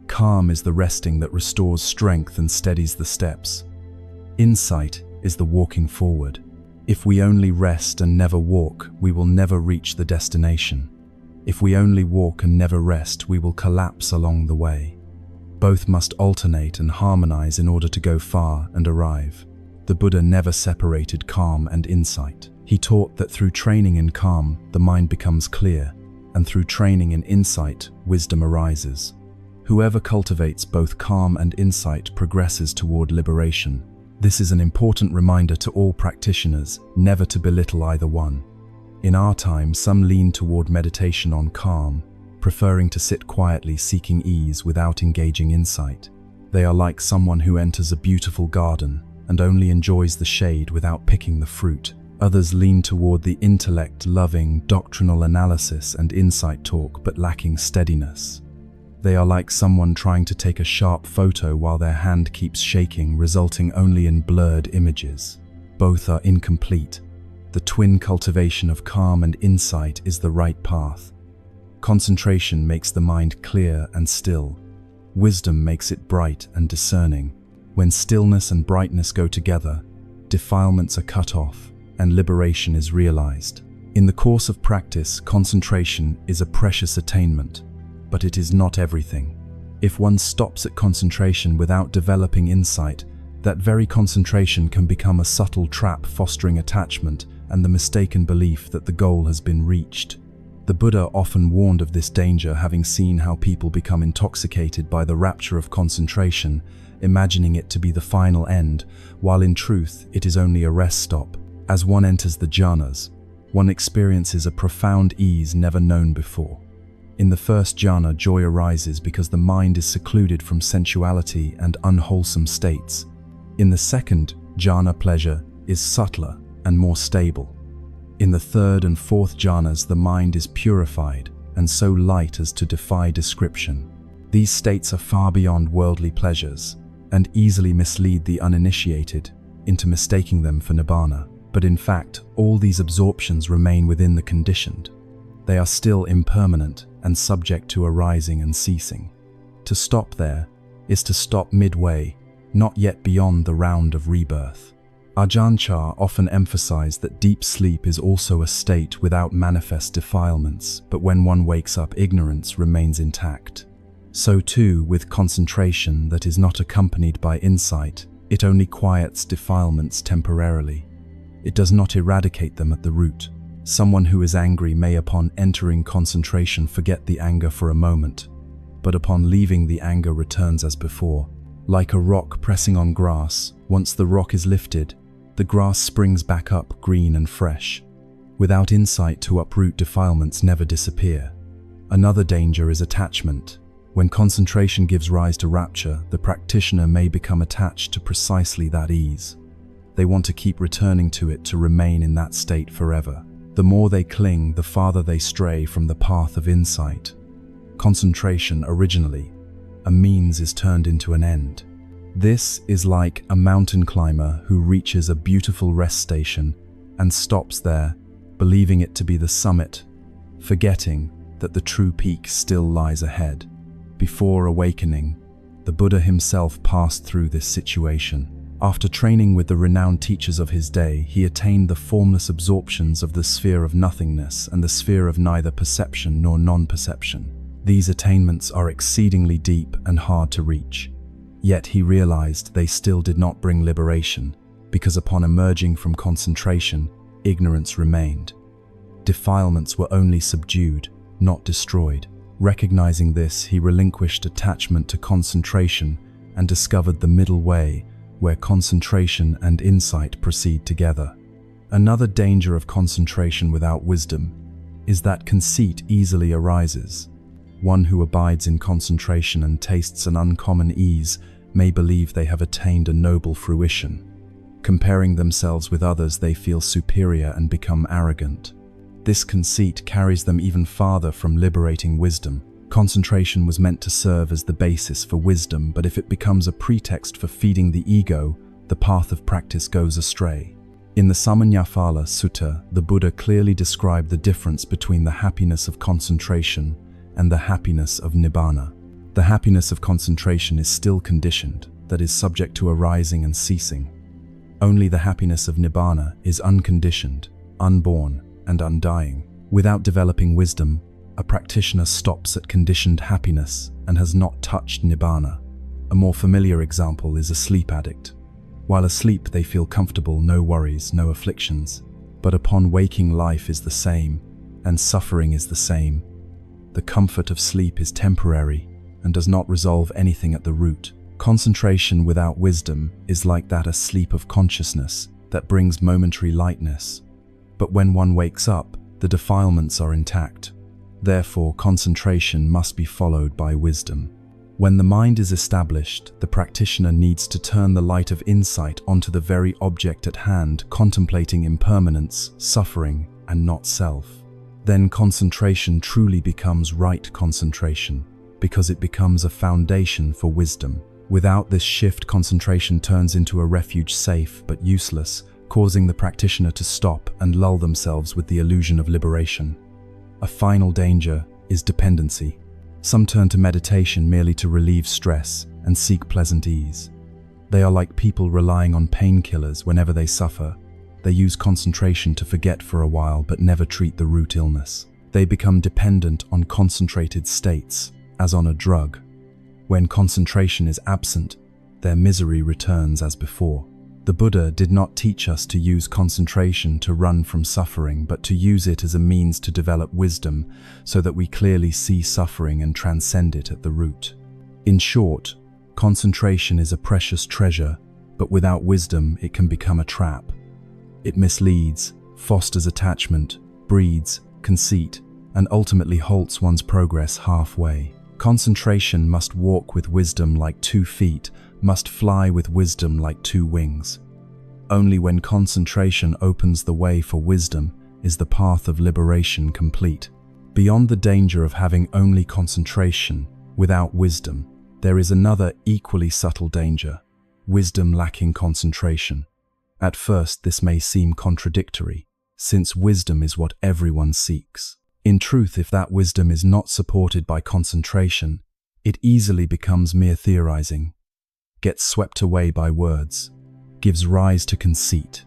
Calm is the resting that restores strength and steadies the steps. Insight is the walking forward. If we only rest and never walk, we will never reach the destination. If we only walk and never rest, we will collapse along the way. Both must alternate and harmonize in order to go far and arrive. The Buddha never separated calm and insight. He taught that through training in calm, the mind becomes clear, and through training in insight, wisdom arises. Whoever cultivates both calm and insight progresses toward liberation. This is an important reminder to all practitioners, never to belittle either one. In our time, some lean toward meditation on calm, preferring to sit quietly, seeking ease without engaging insight. They are like someone who enters a beautiful garden and only enjoys the shade without picking the fruit. Others lean toward the intellect, loving doctrinal analysis and insight talk, but lacking steadiness. They are like someone trying to take a sharp photo while their hand keeps shaking, resulting only in blurred images. Both are incomplete. The twin cultivation of calm and insight is the right path. Concentration makes the mind clear and still. Wisdom makes it bright and discerning. When stillness and brightness go together, defilements are cut off and liberation is realized. In the course of practice, concentration is a precious attainment, but it is not everything. If one stops at concentration without developing insight, that very concentration can become a subtle trap, fostering attachment and the mistaken belief that the goal has been reached. The Buddha often warned of this danger, having seen how people become intoxicated by the rapture of concentration, imagining it to be the final end, while in truth it is only a rest stop. As one enters the jhanas, one experiences a profound ease never known before. In the first jhana, joy arises because the mind is secluded from sensuality and unwholesome states. In the second jhana, pleasure is subtler and more stable. In the third and fourth jhanas, the mind is purified and so light as to defy description. These states are far beyond worldly pleasures and easily mislead the uninitiated into mistaking them for nibbana. But in fact, all these absorptions remain within the conditioned. They are still impermanent and subject to arising and ceasing. To stop there is to stop midway, not yet beyond the round of rebirth. Ajahn Chah often emphasized that deep sleep is also a state without manifest defilements, but when one wakes up, ignorance remains intact. So too with concentration that is not accompanied by insight, it only quiets defilements temporarily. It does not eradicate them at the root. Someone who is angry may, upon entering concentration, forget the anger for a moment, but upon leaving, the anger returns as before. Like a rock pressing on grass, once the rock is lifted, the grass springs back up green and fresh. Without insight to uproot, defilements never disappear. Another danger is attachment. When concentration gives rise to rapture, the practitioner may become attached to precisely that ease. They want to keep returning to it, to remain in that state forever. The more they cling, the farther they stray from the path of insight. Concentration, originally a means, is turned into an end. This is like a mountain climber who reaches a beautiful rest station and stops there, believing it to be the summit, forgetting that the true peak still lies ahead. Before awakening, the Buddha himself passed through this situation. After training with the renowned teachers of his day, he attained the formless absorptions of the sphere of nothingness and the sphere of neither perception nor non-perception. These attainments are exceedingly deep and hard to reach. Yet he realized they still did not bring liberation, because upon emerging from concentration, ignorance remained. Defilements were only subdued, not destroyed. Recognizing this, he relinquished attachment to concentration and discovered the middle way, where concentration and insight proceed together. Another danger of concentration without wisdom is that conceit easily arises. One who abides in concentration and tastes an uncommon ease may believe they have attained a noble fruition. Comparing themselves with others, they feel superior and become arrogant. This conceit carries them even farther from liberating wisdom. Concentration was meant to serve as the basis for wisdom, but if it becomes a pretext for feeding the ego, the path of practice goes astray. In the Samannaphala Sutta, the Buddha clearly described the difference between the happiness of concentration and the happiness of nibbana. The happiness of concentration is still conditioned, that is subject to arising and ceasing. Only the happiness of nibbana is unconditioned, unborn, and undying. Without developing wisdom, a practitioner stops at conditioned happiness and has not touched nibbana. A more familiar example is a sleep addict. While asleep, they feel comfortable, no worries, no afflictions. But upon waking, life is the same, and suffering is the same. The comfort of sleep is temporary and does not resolve anything at the root. Concentration without wisdom is like that asleep of consciousness that brings momentary lightness. But when one wakes up, the defilements are intact. Therefore, concentration must be followed by wisdom. When the mind is established, the practitioner needs to turn the light of insight onto the very object at hand, contemplating impermanence, suffering, and not self. Then concentration truly becomes right concentration, because it becomes a foundation for wisdom. Without this shift, concentration turns into a refuge, safe but useless, causing the practitioner to stop and lull themselves with the illusion of liberation. A final danger is dependency. Some turn to meditation merely to relieve stress and seek pleasant ease. They are like people relying on painkillers whenever they suffer. They use concentration to forget for a while but never treat the root illness. They become dependent on concentrated states, as on a drug. When concentration is absent, their misery returns as before. The Buddha did not teach us to use concentration to run from suffering, but to use it as a means to develop wisdom so that we clearly see suffering and transcend it at the root. In short, concentration is a precious treasure, but without wisdom it can become a trap. It misleads, fosters attachment, breeds conceit, and ultimately halts one's progress halfway. Concentration must walk with wisdom like 2 feet, must fly with wisdom like 2 wings. Only when concentration opens the way for wisdom is the path of liberation complete. Beyond the danger of having only concentration without wisdom, there is another equally subtle danger: wisdom lacking concentration. At first, this may seem contradictory, since wisdom is what everyone seeks. In truth, if that wisdom is not supported by concentration, it easily becomes mere theorizing, gets swept away by words, gives rise to conceit,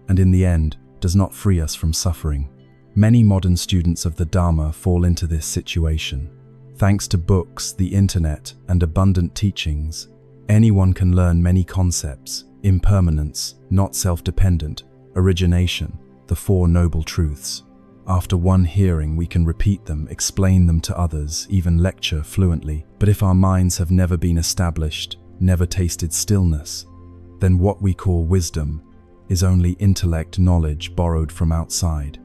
and in the end does not free us from suffering. Many modern students of the Dharma fall into this situation. Thanks to books, the internet, and abundant teachings, anyone can learn many concepts: impermanence, not self-dependent, origination, the 4 noble truths. After one hearing, we can repeat them, explain them to others, even lecture fluently. But if our minds have never been established, never tasted stillness, then what we call wisdom is only intellect knowledge borrowed from outside.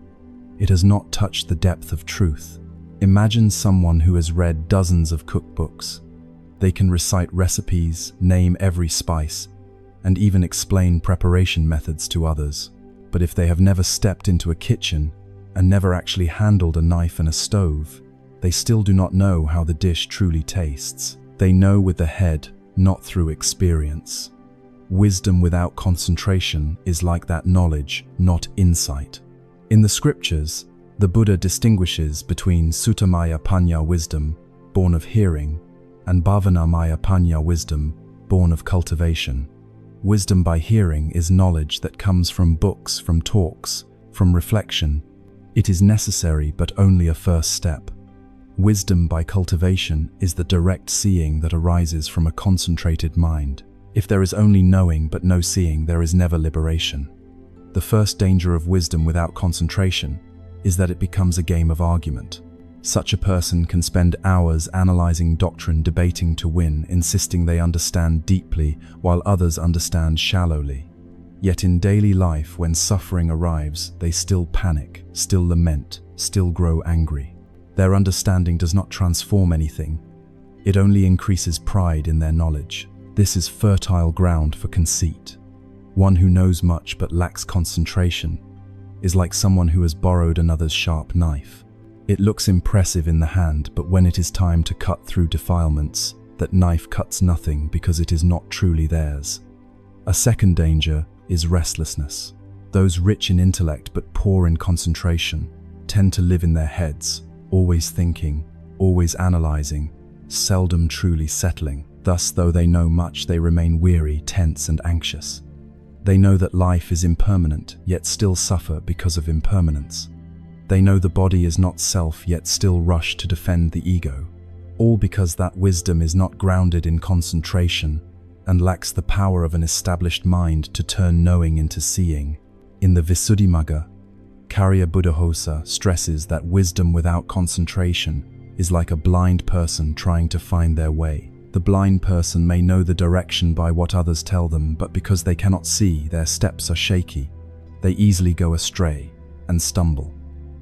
It has not touched the depth of truth. Imagine someone who has read dozens of cookbooks. They can recite recipes, name every spice, and even explain preparation methods to others. But if they have never stepped into a kitchen and never actually handled a knife and a stove, they still do not know how the dish truly tastes. They know with the head, not through experience. Wisdom without concentration is like that knowledge, not insight. In the scriptures, the Buddha distinguishes between Suttamaya Panya wisdom, born of hearing, and Bhavanamaya Panya wisdom, born of cultivation. Wisdom by hearing is knowledge that comes from books, from talks, from reflection. It is necessary but only a first step. Wisdom by cultivation is the direct seeing that arises from a concentrated mind. If there is only knowing but no seeing, there is never liberation. The first danger of wisdom without concentration is that it becomes a game of argument. Such a person can spend hours analyzing doctrine, debating to win, insisting they understand deeply while others understand shallowly. Yet in daily life, when suffering arrives, they still panic, still lament, still grow angry. Their understanding does not transform anything. It only increases pride in their knowledge. This is fertile ground for conceit. One who knows much but lacks concentration is like someone who has borrowed another's sharp knife. It looks impressive in the hand, but when it is time to cut through defilements, that knife cuts nothing because it is not truly theirs. A second danger is restlessness. Those rich in intellect but poor in concentration tend to live in their heads, always thinking, always analyzing, seldom truly settling. Thus, though they know much, they remain weary, tense, and anxious. They know that life is impermanent, yet still suffer because of impermanence. They know the body is not self, yet still rush to defend the ego. All because that wisdom is not grounded in concentration and lacks the power of an established mind to turn knowing into seeing. In the Visuddhimagga, Karya Buddhaghosa stresses that wisdom without concentration is like a blind person trying to find their way. The blind person may know the direction by what others tell them, but because they cannot see, their steps are shaky. They easily go astray and stumble.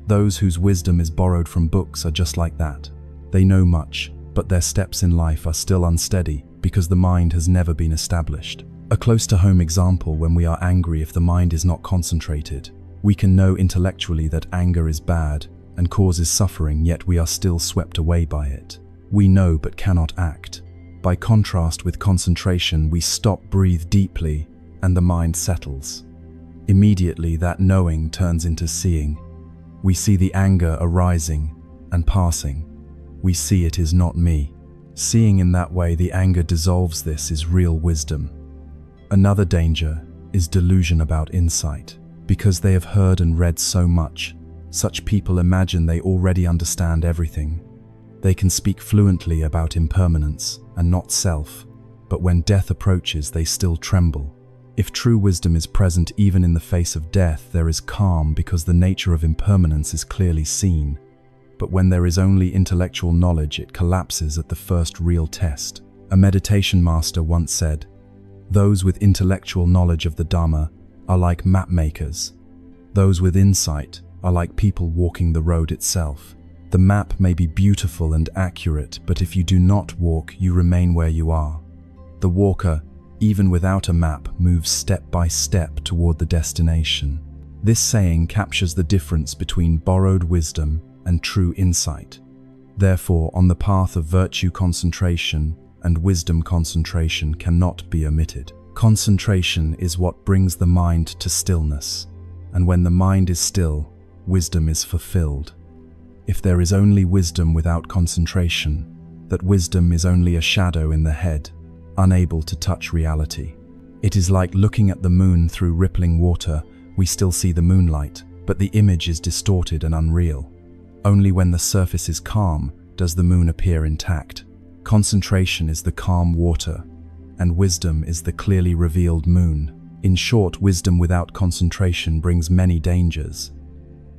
Those whose wisdom is borrowed from books are just like that. They know much, but their steps in life are still unsteady because the mind has never been established. A close-to-home example: when we are angry, if the mind is not concentrated, we can know intellectually that anger is bad and causes suffering, yet we are still swept away by it. We know but cannot act. By contrast with concentration, we stop, breathe deeply, and the mind settles. Immediately that knowing turns into seeing. We see the anger arising and passing. We see it is not me. Seeing in that way the anger dissolves. This is real wisdom. Another danger is delusion about insight. Because they have heard and read so much, such people imagine they already understand everything. They can speak fluently about impermanence and not self, but when death approaches, they still tremble. If true wisdom is present even in the face of death, there is calm because the nature of impermanence is clearly seen. But when there is only intellectual knowledge, it collapses at the first real test. A meditation master once said, "Those with intellectual knowledge of the Dhamma are like map makers. Those with insight are like people walking the road itself. The map may be beautiful and accurate, but if you do not walk, you remain where you are. The walker, even without a map, moves step by step toward the destination." This saying captures the difference between borrowed wisdom and true insight. Therefore, on the path of virtue, concentration and wisdom concentration cannot be omitted. Concentration is what brings the mind to stillness, and when the mind is still, wisdom is fulfilled. If there is only wisdom without concentration, that wisdom is only a shadow in the head, unable to touch reality. It is like looking at the moon through rippling water. We still see the moonlight, but the image is distorted and unreal. Only when the surface is calm does the moon appear intact. Concentration is the calm water, and wisdom is the clearly revealed moon. In short, wisdom without concentration brings many dangers.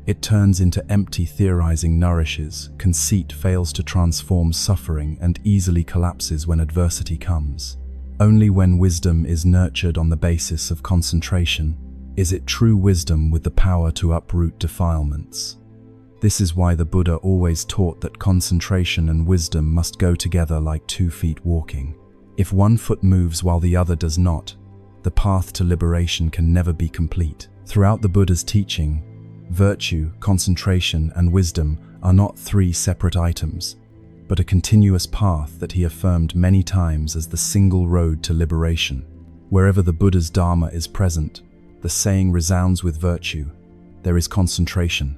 It turns into empty theorizing, nourishes conceit, fails to transform suffering, and easily collapses when adversity comes. Only when wisdom is nurtured on the basis of concentration is it true wisdom with the power to uproot defilements. This is why the Buddha always taught that concentration and wisdom must go together like 2 feet walking. If one foot moves while the other does not, the path to liberation can never be complete. Throughout the Buddha's teaching, virtue, concentration, and wisdom are not 3 separate items. but a continuous path that he affirmed many times as the single road to liberation. Wherever the Buddha's Dharma is present, the saying resounds with virtue. There is concentration.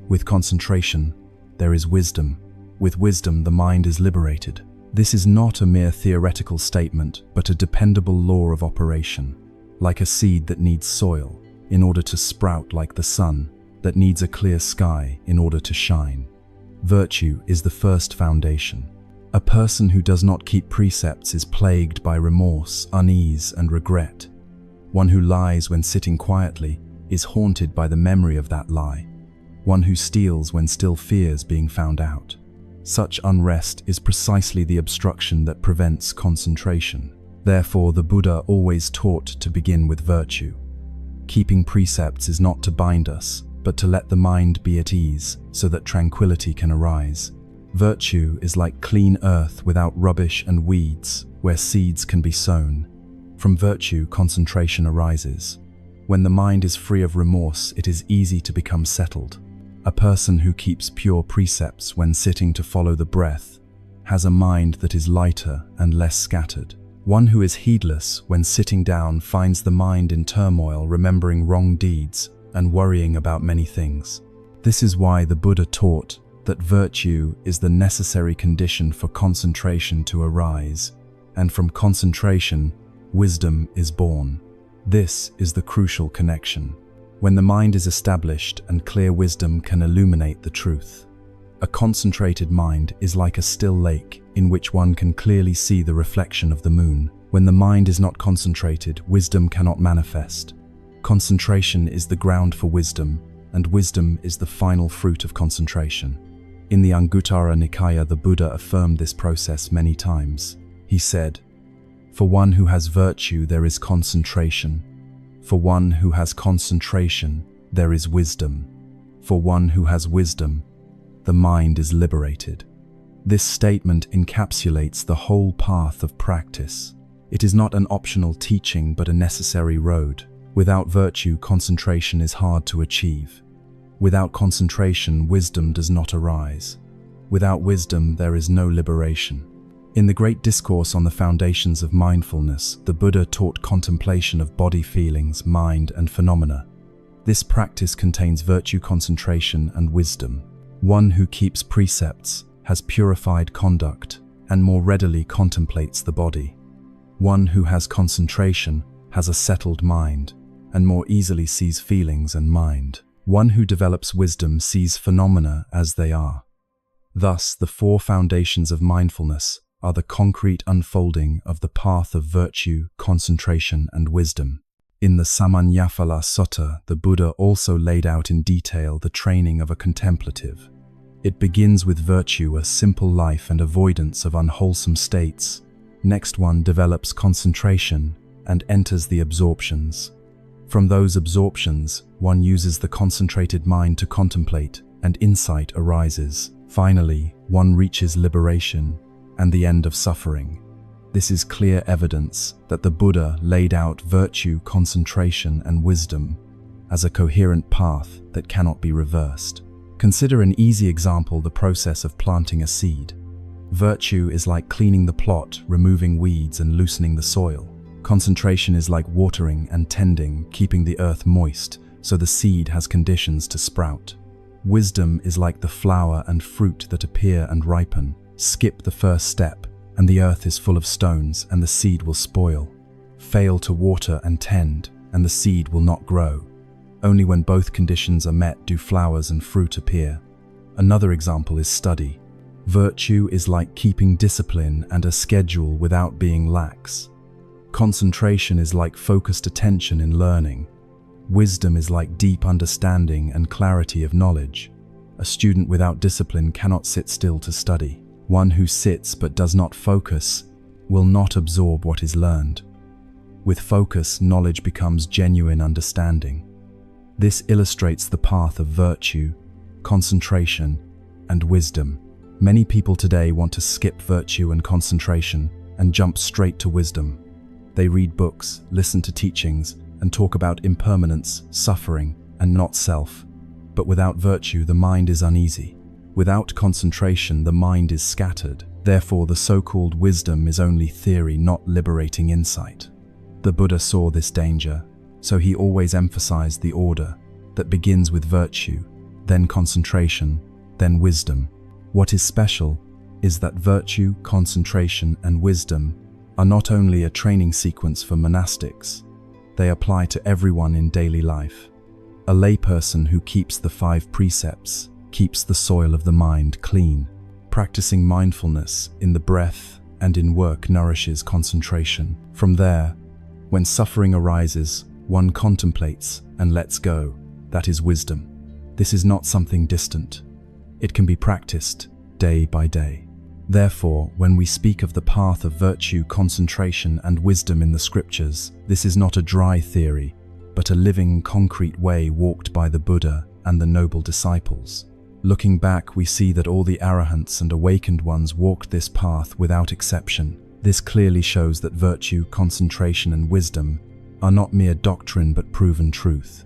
With concentration, there is wisdom. With wisdom, the mind is liberated. This is not a mere theoretical statement, but a dependable law of operation. Like a seed that needs soil in order to sprout, like the sun that needs a clear sky in order to shine. Virtue is the first foundation. A person who does not keep precepts is plagued by remorse, unease, and regret. One who lies when sitting quietly is haunted by the memory of that lie. One who steals when still fears being found out. Such unrest is precisely the obstruction that prevents concentration. Therefore, the Buddha always taught to begin with virtue. Keeping precepts is not to bind us, but to let the mind be at ease so that tranquility can arise. Virtue is like clean earth without rubbish and weeds, where seeds can be sown. From virtue, concentration arises. When the mind is free of remorse, it is easy to become settled. A person who keeps pure precepts when sitting to follow the breath has a mind that is lighter and less scattered. One who is heedless when sitting down finds the mind in turmoil, remembering wrong deeds and worrying about many things. This is why the Buddha taught that virtue is the necessary condition for concentration to arise, and from concentration, wisdom is born. This is the crucial connection. When the mind is established and clear wisdom can illuminate the truth. A concentrated mind is like a still lake in which one can clearly see the reflection of the moon. When the mind is not concentrated, wisdom cannot manifest. Concentration is the ground for wisdom, and wisdom is the final fruit of concentration. In the Anguttara Nikaya, the Buddha affirmed this process many times. He said, "For one who has virtue, there is concentration. For one who has concentration, there is wisdom. For one who has wisdom, the mind is liberated." This statement encapsulates the whole path of practice. It is not an optional teaching, but a necessary road. Without virtue, concentration is hard to achieve. Without concentration, wisdom does not arise. Without wisdom, there is no liberation. In the great discourse on the foundations of mindfulness, the Buddha taught contemplation of body feelings, mind, and phenomena. This practice contains virtue, concentration, and wisdom. One who keeps precepts has purified conduct and more readily contemplates the body. One who has concentration has a settled mind and more easily sees feelings and mind. One who develops wisdom sees phenomena as they are. Thus, the four foundations of mindfulness are the concrete unfolding of the path of virtue, concentration, and wisdom. In the Samannaphala Sutta, the Buddha also laid out in detail the training of a contemplative. It begins with virtue, a simple life and avoidance of unwholesome states. Next, one develops concentration and enters the absorptions. From those absorptions, one uses the concentrated mind to contemplate, and insight arises. Finally, one reaches liberation and the end of suffering. This is clear evidence that the Buddha laid out virtue, concentration, and wisdom as a coherent path that cannot be reversed. Consider an easy example: the process of planting a seed. Virtue is like cleaning the plot, removing weeds and loosening the soil. Concentration is like watering and tending, keeping the earth moist so the seed has conditions to sprout. Wisdom is like the flower and fruit that appear and ripen. Skip the first step, and the earth is full of stones, and the seed will spoil. Fail to water and tend, and the seed will not grow. Only when both conditions are met do flowers and fruit appear. Another example is study. Virtue is like keeping discipline and a schedule without being lax. Concentration is like focused attention in learning. Wisdom is like deep understanding and clarity of knowledge. A student without discipline cannot sit still to study. One who sits but does not focus will not absorb what is learned. With focus, knowledge becomes genuine understanding. This illustrates the path of virtue, concentration, and wisdom. Many people today want to skip virtue and concentration and jump straight to wisdom. They read books, listen to teachings, and talk about impermanence, suffering, and not self. But without virtue, the mind is uneasy. Without concentration, the mind is scattered. Therefore, the so-called wisdom is only theory, not liberating insight. The Buddha saw this danger, so he always emphasized the order that begins with virtue, then concentration, then wisdom. What is special is that virtue, concentration, and wisdom are not only a training sequence for monastics, they apply to everyone in daily life. A layperson who keeps the 5 precepts keeps the soil of the mind clean. Practicing mindfulness in the breath and in work nourishes concentration. From there, when suffering arises, one contemplates and lets go. That is wisdom. This is not something distant. It can be practiced day by day. Therefore, when we speak of the path of virtue, concentration, and wisdom in the scriptures, this is not a dry theory, but a living, concrete way walked by the Buddha and the noble disciples. Looking back, we see that all the arahants and awakened ones walked this path without exception. This clearly shows that virtue, concentration, and wisdom are not mere doctrine but proven truth.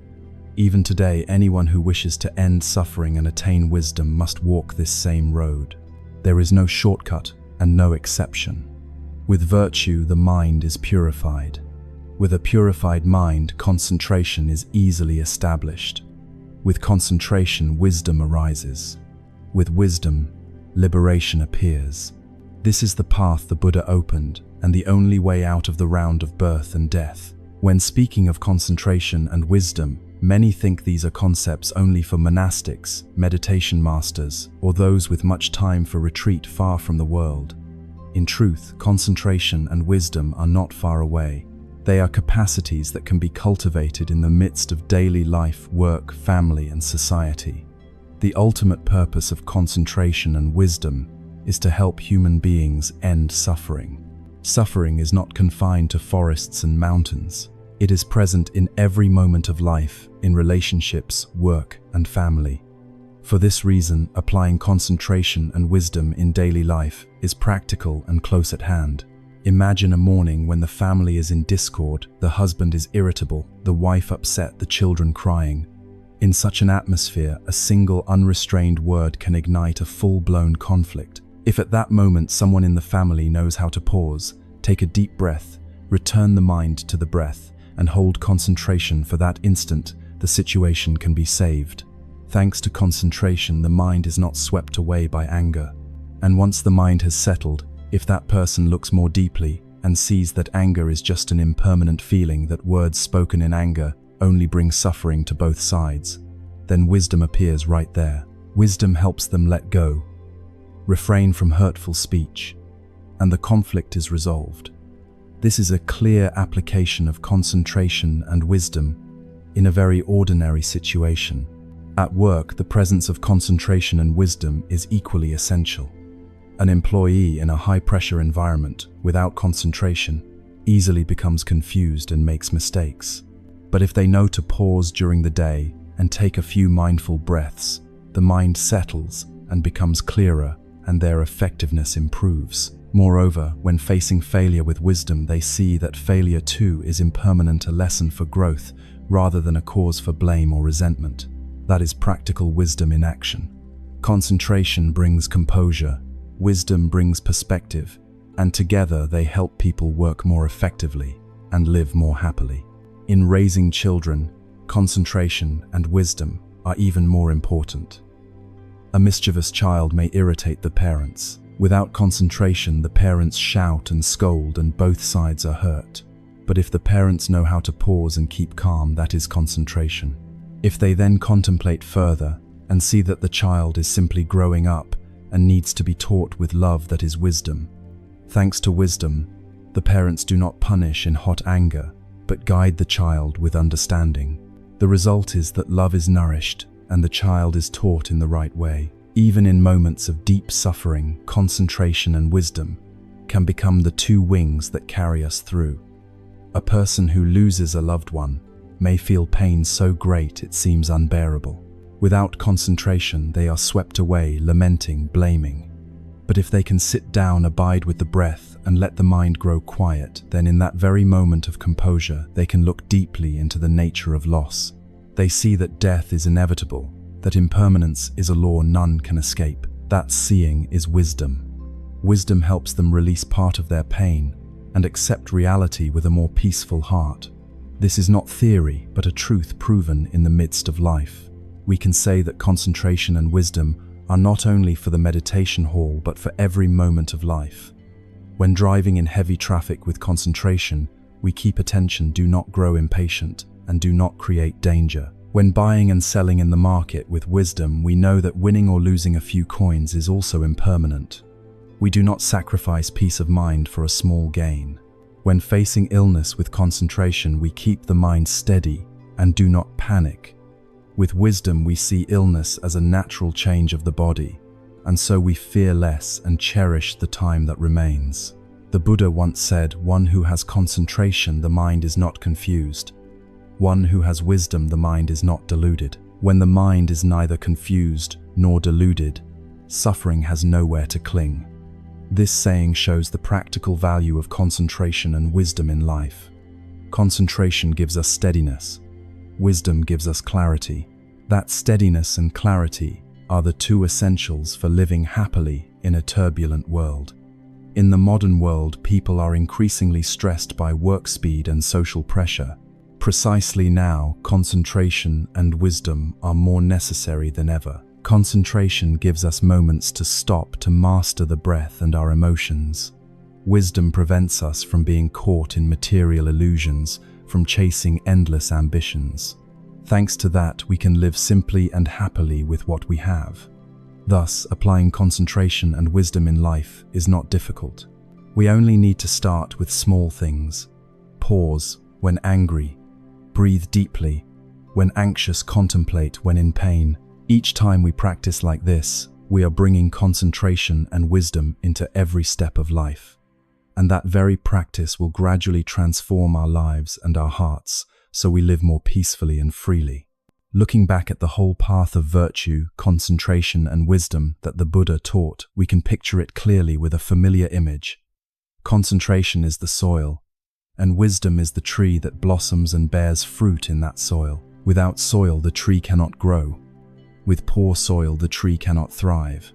Even today, anyone who wishes to end suffering and attain wisdom must walk this same road. There is no shortcut and no exception. With virtue, the mind is purified. With a purified mind, concentration is easily established. With concentration, wisdom arises. With wisdom, liberation appears. This is the path the Buddha opened, and the only way out of the round of birth and death. When speaking of concentration and wisdom, many think these are concepts only for monastics, meditation masters, or those with much time for retreat far from the world. In truth, concentration and wisdom are not far away. They are capacities that can be cultivated in the midst of daily life, work, family, and society. The ultimate purpose of concentration and wisdom is to help human beings end suffering. Suffering is not confined to forests and mountains. It is present in every moment of life, in relationships, work, and family. For this reason, applying concentration and wisdom in daily life is practical and close at hand. Imagine a morning when the family is in discord, the husband is irritable, the wife upset, the children crying. In such an atmosphere, a single unrestrained word can ignite a full-blown conflict. If at that moment someone in the family knows how to pause, take a deep breath, return the mind to the breath, and hold concentration for that instant, the situation can be saved. Thanks to concentration, the mind is not swept away by anger. And once the mind has settled, if that person looks more deeply and sees that anger is just an impermanent feeling, that words spoken in anger only bring suffering to both sides, then wisdom appears right there. Wisdom helps them let go, refrain from hurtful speech, and the conflict is resolved. This is a clear application of concentration and wisdom in a very ordinary situation. At work, the presence of concentration and wisdom is equally essential. An employee in a high-pressure environment without concentration easily becomes confused and makes mistakes. But if they know to pause during the day and take a few mindful breaths, the mind settles and becomes clearer, and their effectiveness improves. Moreover, when facing failure with wisdom, they see that failure too is impermanent, a lesson for growth rather than a cause for blame or resentment. That is practical wisdom in action. Concentration brings composure, wisdom brings perspective, and together they help people work more effectively and live more happily. In raising children, concentration and wisdom are even more important. A mischievous child may irritate the parents. Without concentration, the parents shout and scold and both sides are hurt. But if the parents know how to pause and keep calm, that is concentration. If they then contemplate further and see that the child is simply growing up and needs to be taught with love, that is wisdom. Thanks to wisdom, the parents do not punish in hot anger, but guide the child with understanding. The result is that love is nourished and the child is taught in the right way. Even in moments of deep suffering, concentration and wisdom can become the two wings that carry us through. A person who loses a loved one may feel pain so great it seems unbearable. Without concentration, they are swept away, lamenting, blaming. But if they can sit down, abide with the breath, and let the mind grow quiet, then in that very moment of composure, they can look deeply into the nature of loss. They see that death is inevitable, that impermanence is a law none can escape. That seeing is wisdom. Wisdom helps them release part of their pain and accept reality with a more peaceful heart. This is not theory, but a truth proven in the midst of life. We can say that concentration and wisdom are not only for the meditation hall, but for every moment of life. When driving in heavy traffic with concentration, we keep attention, do not grow impatient, and do not create danger. When buying and selling in the market with wisdom, we know that winning or losing a few coins is also impermanent. We do not sacrifice peace of mind for a small gain. When facing illness with concentration, we keep the mind steady and do not panic. With wisdom, we see illness as a natural change of the body, and so we fear less and cherish the time that remains. The Buddha once said, "One who has concentration, the mind is not confused. One who has wisdom, the mind is not deluded." When the mind is neither confused nor deluded, suffering has nowhere to cling. This saying shows the practical value of concentration and wisdom in life. Concentration gives us steadiness. Wisdom gives us clarity. That steadiness and clarity are the two essentials for living happily in a turbulent world. In the modern world, people are increasingly stressed by work speed and social pressure. Precisely now, concentration and wisdom are more necessary than ever. Concentration gives us moments to stop, to master the breath and our emotions. Wisdom prevents us from being caught in material illusions, from chasing endless ambitions. Thanks to that, we can live simply and happily with what we have. Thus, applying concentration and wisdom in life is not difficult. We only need to start with small things. Pause when angry. Breathe deeply. When anxious, contemplate when in pain. Each time we practice like this, we are bringing concentration and wisdom into every step of life. And that very practice will gradually transform our lives and our hearts, so we live more peacefully and freely. Looking back at the whole path of virtue, concentration, and wisdom that the Buddha taught, we can picture it clearly with a familiar image. Concentration is the soil, and wisdom is the tree that blossoms and bears fruit in that soil. Without soil, the tree cannot grow. With poor soil, the tree cannot thrive.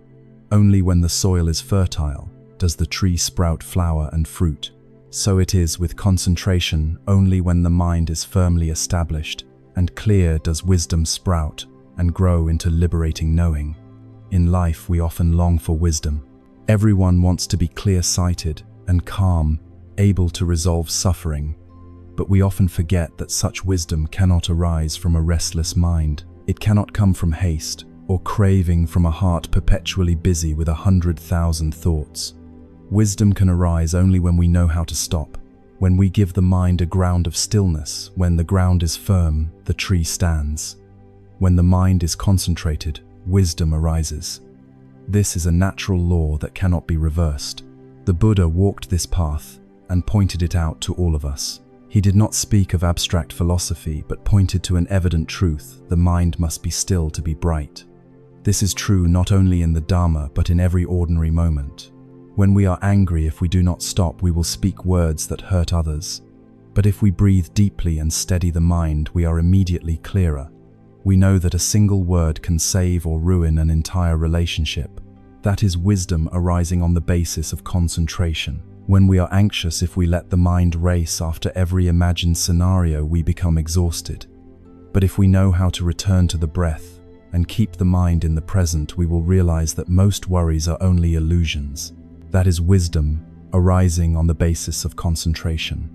Only when the soil is fertile does the tree sprout flower and fruit. So it is with concentration. Only when the mind is firmly established and clear does wisdom sprout and grow into liberating knowing. In life, we often long for wisdom. Everyone wants to be clear-sighted and calm, able to resolve suffering, but we often forget that such wisdom cannot arise from a restless mind. It cannot come from haste or craving from a heart perpetually busy with 100,000 thoughts. Wisdom can arise only when we know how to stop, when we give the mind a ground of stillness. When the ground is firm, the tree stands. When the mind is concentrated, wisdom arises. This is a natural law that cannot be reversed. The Buddha walked this path and pointed it out to all of us. He did not speak of abstract philosophy, but pointed to an evident truth: the mind must be still to be bright. This is true not only in the Dharma, but in every ordinary moment. When we are angry, if we do not stop, we will speak words that hurt others. But if we breathe deeply and steady the mind, we are immediately clearer. We know that a single word can save or ruin an entire relationship. That is wisdom arising on the basis of concentration. When we are anxious, if we let the mind race after every imagined scenario, we become exhausted. But if we know how to return to the breath and keep the mind in the present, we will realize that most worries are only illusions. That is wisdom arising on the basis of concentration.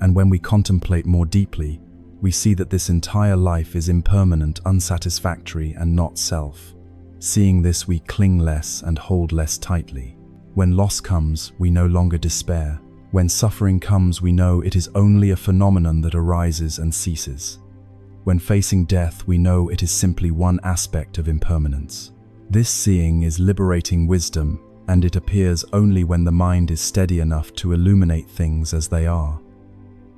And when we contemplate more deeply, we see that this entire life is impermanent, unsatisfactory, and not self. Seeing this, we cling less and hold less tightly. When loss comes, we no longer despair. When suffering comes, we know it is only a phenomenon that arises and ceases. When facing death, we know it is simply one aspect of impermanence. This seeing is liberating wisdom, and it appears only when the mind is steady enough to illuminate things as they are.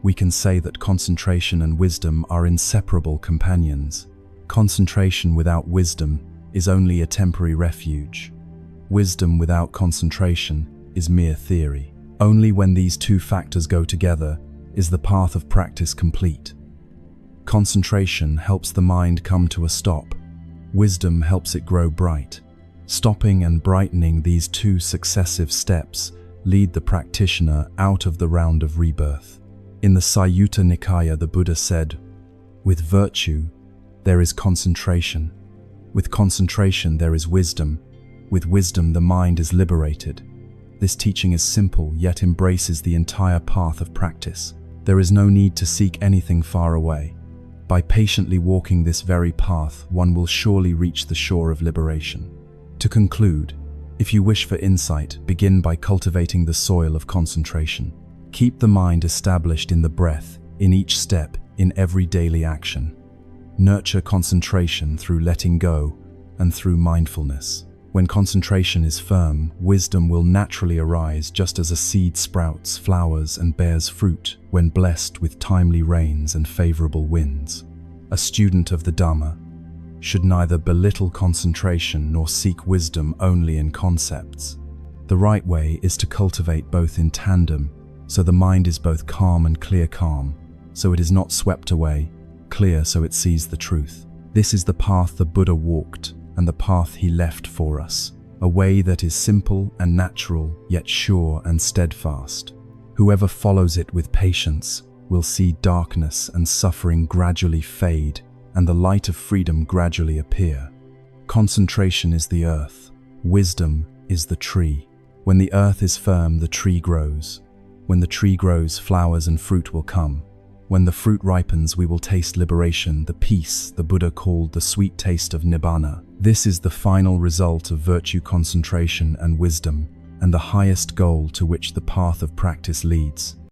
We can say that concentration and wisdom are inseparable companions. Concentration without wisdom is only a temporary refuge. Wisdom without concentration is mere theory. Only when these two factors go together is the path of practice complete. Concentration helps the mind come to a stop. wisdom helps it grow bright. Stopping and brightening these two successive steps lead the practitioner out of the round of rebirth. In the Sanyutta Nikaya, the Buddha said, "With virtue, there is concentration. With concentration, there is wisdom. With wisdom, the mind is liberated." This teaching is simple, yet embraces the entire path of practice. There is no need to seek anything far away. By patiently walking this very path, one will surely reach the shore of liberation. To conclude, if you wish for insight, begin by cultivating the soil of concentration. Keep the mind established in the breath, in each step, in every daily action. Nurture concentration through letting go and through mindfulness. When concentration is firm, wisdom will naturally arise, just as a seed sprouts, flowers, and bears fruit when blessed with timely rains and favorable winds. A student of the Dhamma should neither belittle concentration nor seek wisdom only in concepts. The right way is to cultivate both in tandem, so the mind is both calm and clear calm, so it is not swept away, clear so it sees the truth. This is the path the Buddha walked, and the path he left for us, a way that is simple and natural, yet sure and steadfast. Whoever follows it with patience will see darkness and suffering gradually fade, and the light of freedom gradually appear. Concentration is the earth, wisdom is the tree. When the earth is firm, the tree grows. When the tree grows, flowers and fruit will come. When the fruit ripens, we will taste liberation, the peace the Buddha called the sweet taste of Nibbana. This is the final result of virtue, concentration, and wisdom, and the highest goal to which the path of practice leads.